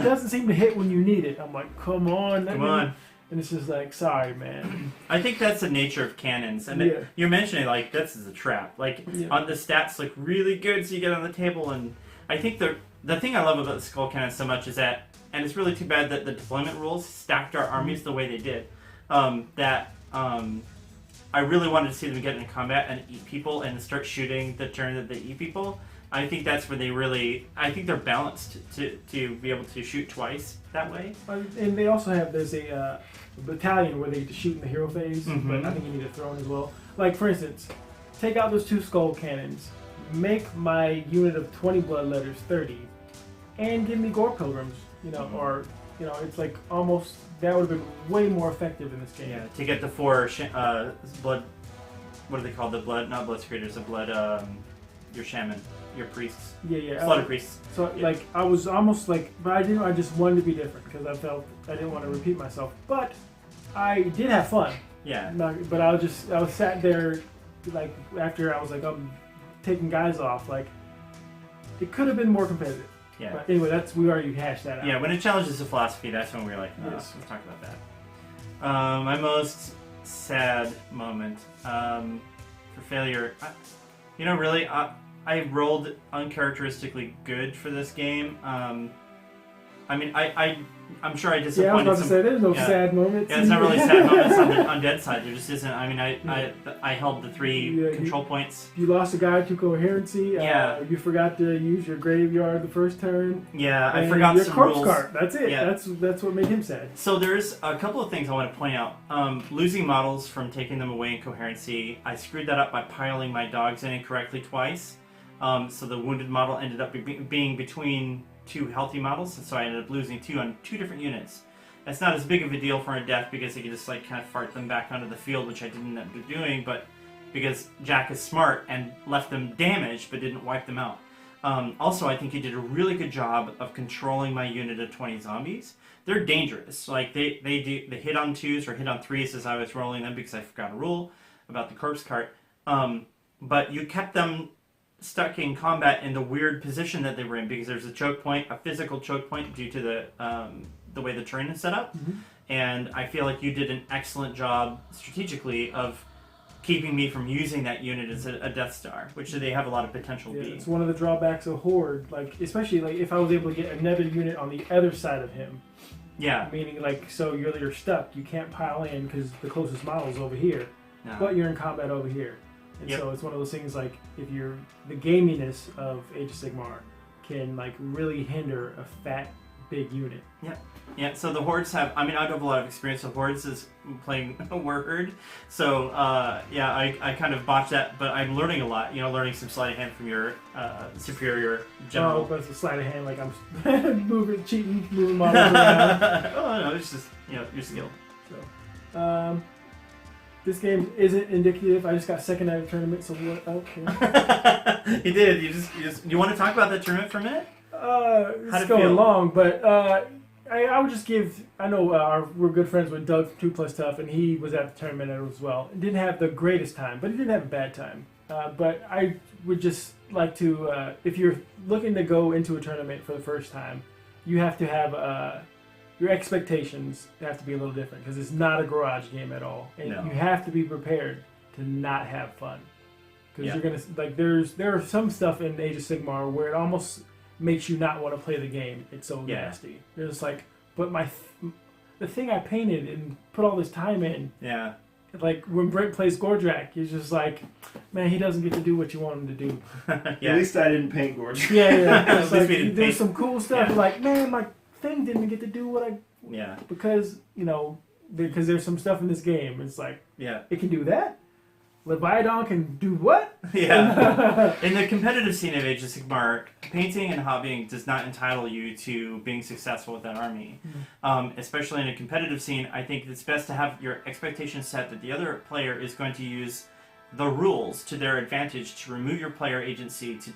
[SPEAKER 1] doesn't seem to hit when you need it. I'm like, come on. And it's just like, sorry, man.
[SPEAKER 2] I think that's the nature of cannons. And you're mentioning, like, this is a trap. Like, on the stats look really good, so you get on the table. And I think the thing I love about the Skull Cannon so much is that, and it's really too bad that the deployment rules stacked our armies the way they did, I really wanted to see them get into combat and eat people and start shooting the turn that they eat people. I think that's where I think they're balanced to be able to shoot twice that way.
[SPEAKER 1] And they also there's a battalion where they get to shoot in the hero phase, but I think you need a throne as well. Like, for instance, take out those 2 skull cannons, make my unit of 20 bloodletters 30, and give me gore pilgrims, or, it's like almost, that would have been way more effective in this game.
[SPEAKER 2] Yeah, to get the 4 blood, what are they called? The blood, not blood secretors, the blood, your shaman. Your priests.
[SPEAKER 1] Yeah.
[SPEAKER 2] Slaughter priests.
[SPEAKER 1] So, I was almost like, but I just wanted to be different because I felt I didn't want to repeat myself. But I did have fun.
[SPEAKER 2] Yeah.
[SPEAKER 1] But I was sat there, like, after I was like, I'm taking guys off. Like, it could have been more competitive.
[SPEAKER 2] Yeah.
[SPEAKER 1] But anyway, we already hashed that out.
[SPEAKER 2] Yeah, when it challenges the philosophy, that's when we were like, let's talk about that. My most sad moment for failure, really, I rolled uncharacteristically good for this game. I'm sure I disappointed.
[SPEAKER 1] Yeah, I was about to say there's no sad moments.
[SPEAKER 2] Yeah, it's not really sad moments on Dead side. There just isn't. I mean, I held the 3 control points.
[SPEAKER 1] You lost a guy to coherency.
[SPEAKER 2] Yeah.
[SPEAKER 1] You forgot to use your graveyard the first turn.
[SPEAKER 2] Yeah, I forgot some rules.
[SPEAKER 1] Your corpse cart. That's it.
[SPEAKER 2] Yeah.
[SPEAKER 1] That's what made him sad.
[SPEAKER 2] So there's a couple of things I want to point out. Losing models from taking them away in coherency. I screwed that up by piling my dogs in incorrectly twice. So the wounded model ended up being between 2 healthy models, and so I ended up losing 2 on 2 different units. That's not as big of a deal for a death because I could just kind of fart them back onto the field, which I didn't end up doing, but because Jack is smart and left them damaged but didn't wipe them out. Also, I think he did a really good job of controlling my unit of 20 zombies. They're dangerous. Like they hit on 2s or hit on 3s as I was rolling them because I forgot a rule about the corpse cart. But you kept them stuck in combat in the weird position that they were in because there's a choke point, a physical choke point due to the way the terrain is set up. And I feel like you did an excellent job strategically of keeping me from using that unit as a Death Star, which they have a lot of potential to be.
[SPEAKER 1] It's one of the drawbacks of Horde, especially if I was able to get another unit on the other side of him.
[SPEAKER 2] Yeah.
[SPEAKER 1] Meaning, so you're stuck. You can't pile in because the closest model is over here, but you're in combat over here. And so it's one of those things the gaminess of Age of Sigmar can really hinder a fat, big unit.
[SPEAKER 2] Yeah, so the Hordes I have a lot of experience with Hordes as playing a Warherd. So, I kind of botched that, but I'm learning a lot, learning some sleight of hand from your superior general.
[SPEAKER 1] Oh, but it's a sleight of hand, like I'm moving models around.
[SPEAKER 2] Oh, no, it's just, you're skilled.
[SPEAKER 1] This game isn't indicative. I just got second at a tournament, so what? Okay.
[SPEAKER 2] You did. You want to talk about the tournament for a minute?
[SPEAKER 1] It's going long, but I would just give. I know we're good friends with Doug from 2 Plus Tough, and he was at the tournament as well. Didn't have the greatest time, but he didn't have a bad time. But I would just like to, if you're looking to go into a tournament for the first time, you have to have your expectations have to be a little different because it's not a garage game at all, and you have to be prepared to not have fun because you're gonna there are some stuff in Age of Sigmar where it almost makes you not want to play the game. It's so nasty. You're just like, but the thing I painted and put all this time in.
[SPEAKER 2] Yeah.
[SPEAKER 1] Like when Brent plays Gordrak, he's just like, man, he doesn't get to do what you want him to do.
[SPEAKER 6] At least I didn't paint Gordrak.
[SPEAKER 1] Yeah. It's like, there's some cool stuff. Like, man, my thing didn't get to do what I.
[SPEAKER 2] Yeah.
[SPEAKER 1] Because because there's some stuff in this game. It's like, it can do that. Leviathan can do what?
[SPEAKER 2] Yeah. In the competitive scene of Age of Sigmar, painting and hobbying does not entitle you to being successful with that army. Especially in a competitive scene, I think it's best to have your expectations set that the other player is going to use the rules to their advantage to remove your player agency, to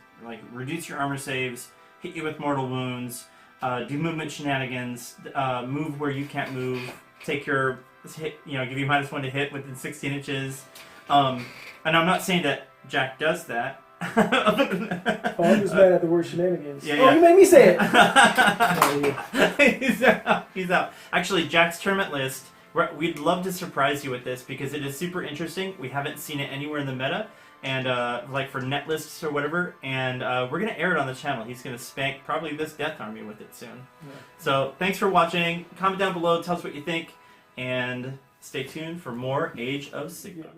[SPEAKER 2] reduce your armor saves, hit you with mortal wounds, do movement shenanigans, move where you can't move, take your hit, give you -1 to hit within 16 inches. And I'm not saying that Jack does that.
[SPEAKER 1] I'm just mad at the word shenanigans.
[SPEAKER 2] Yeah.
[SPEAKER 1] You made me say
[SPEAKER 2] it. He's out. Actually, Jack's tournament list, we'd love to surprise you with this because it is super interesting. We haven't seen it anywhere in the meta, and for net lists or whatever, and we're going to air it on the channel. He's going to spank probably this Death Army with it soon. Yeah. So thanks for watching. Comment down below, tell us what you think, and stay tuned for more Age of Sigmar.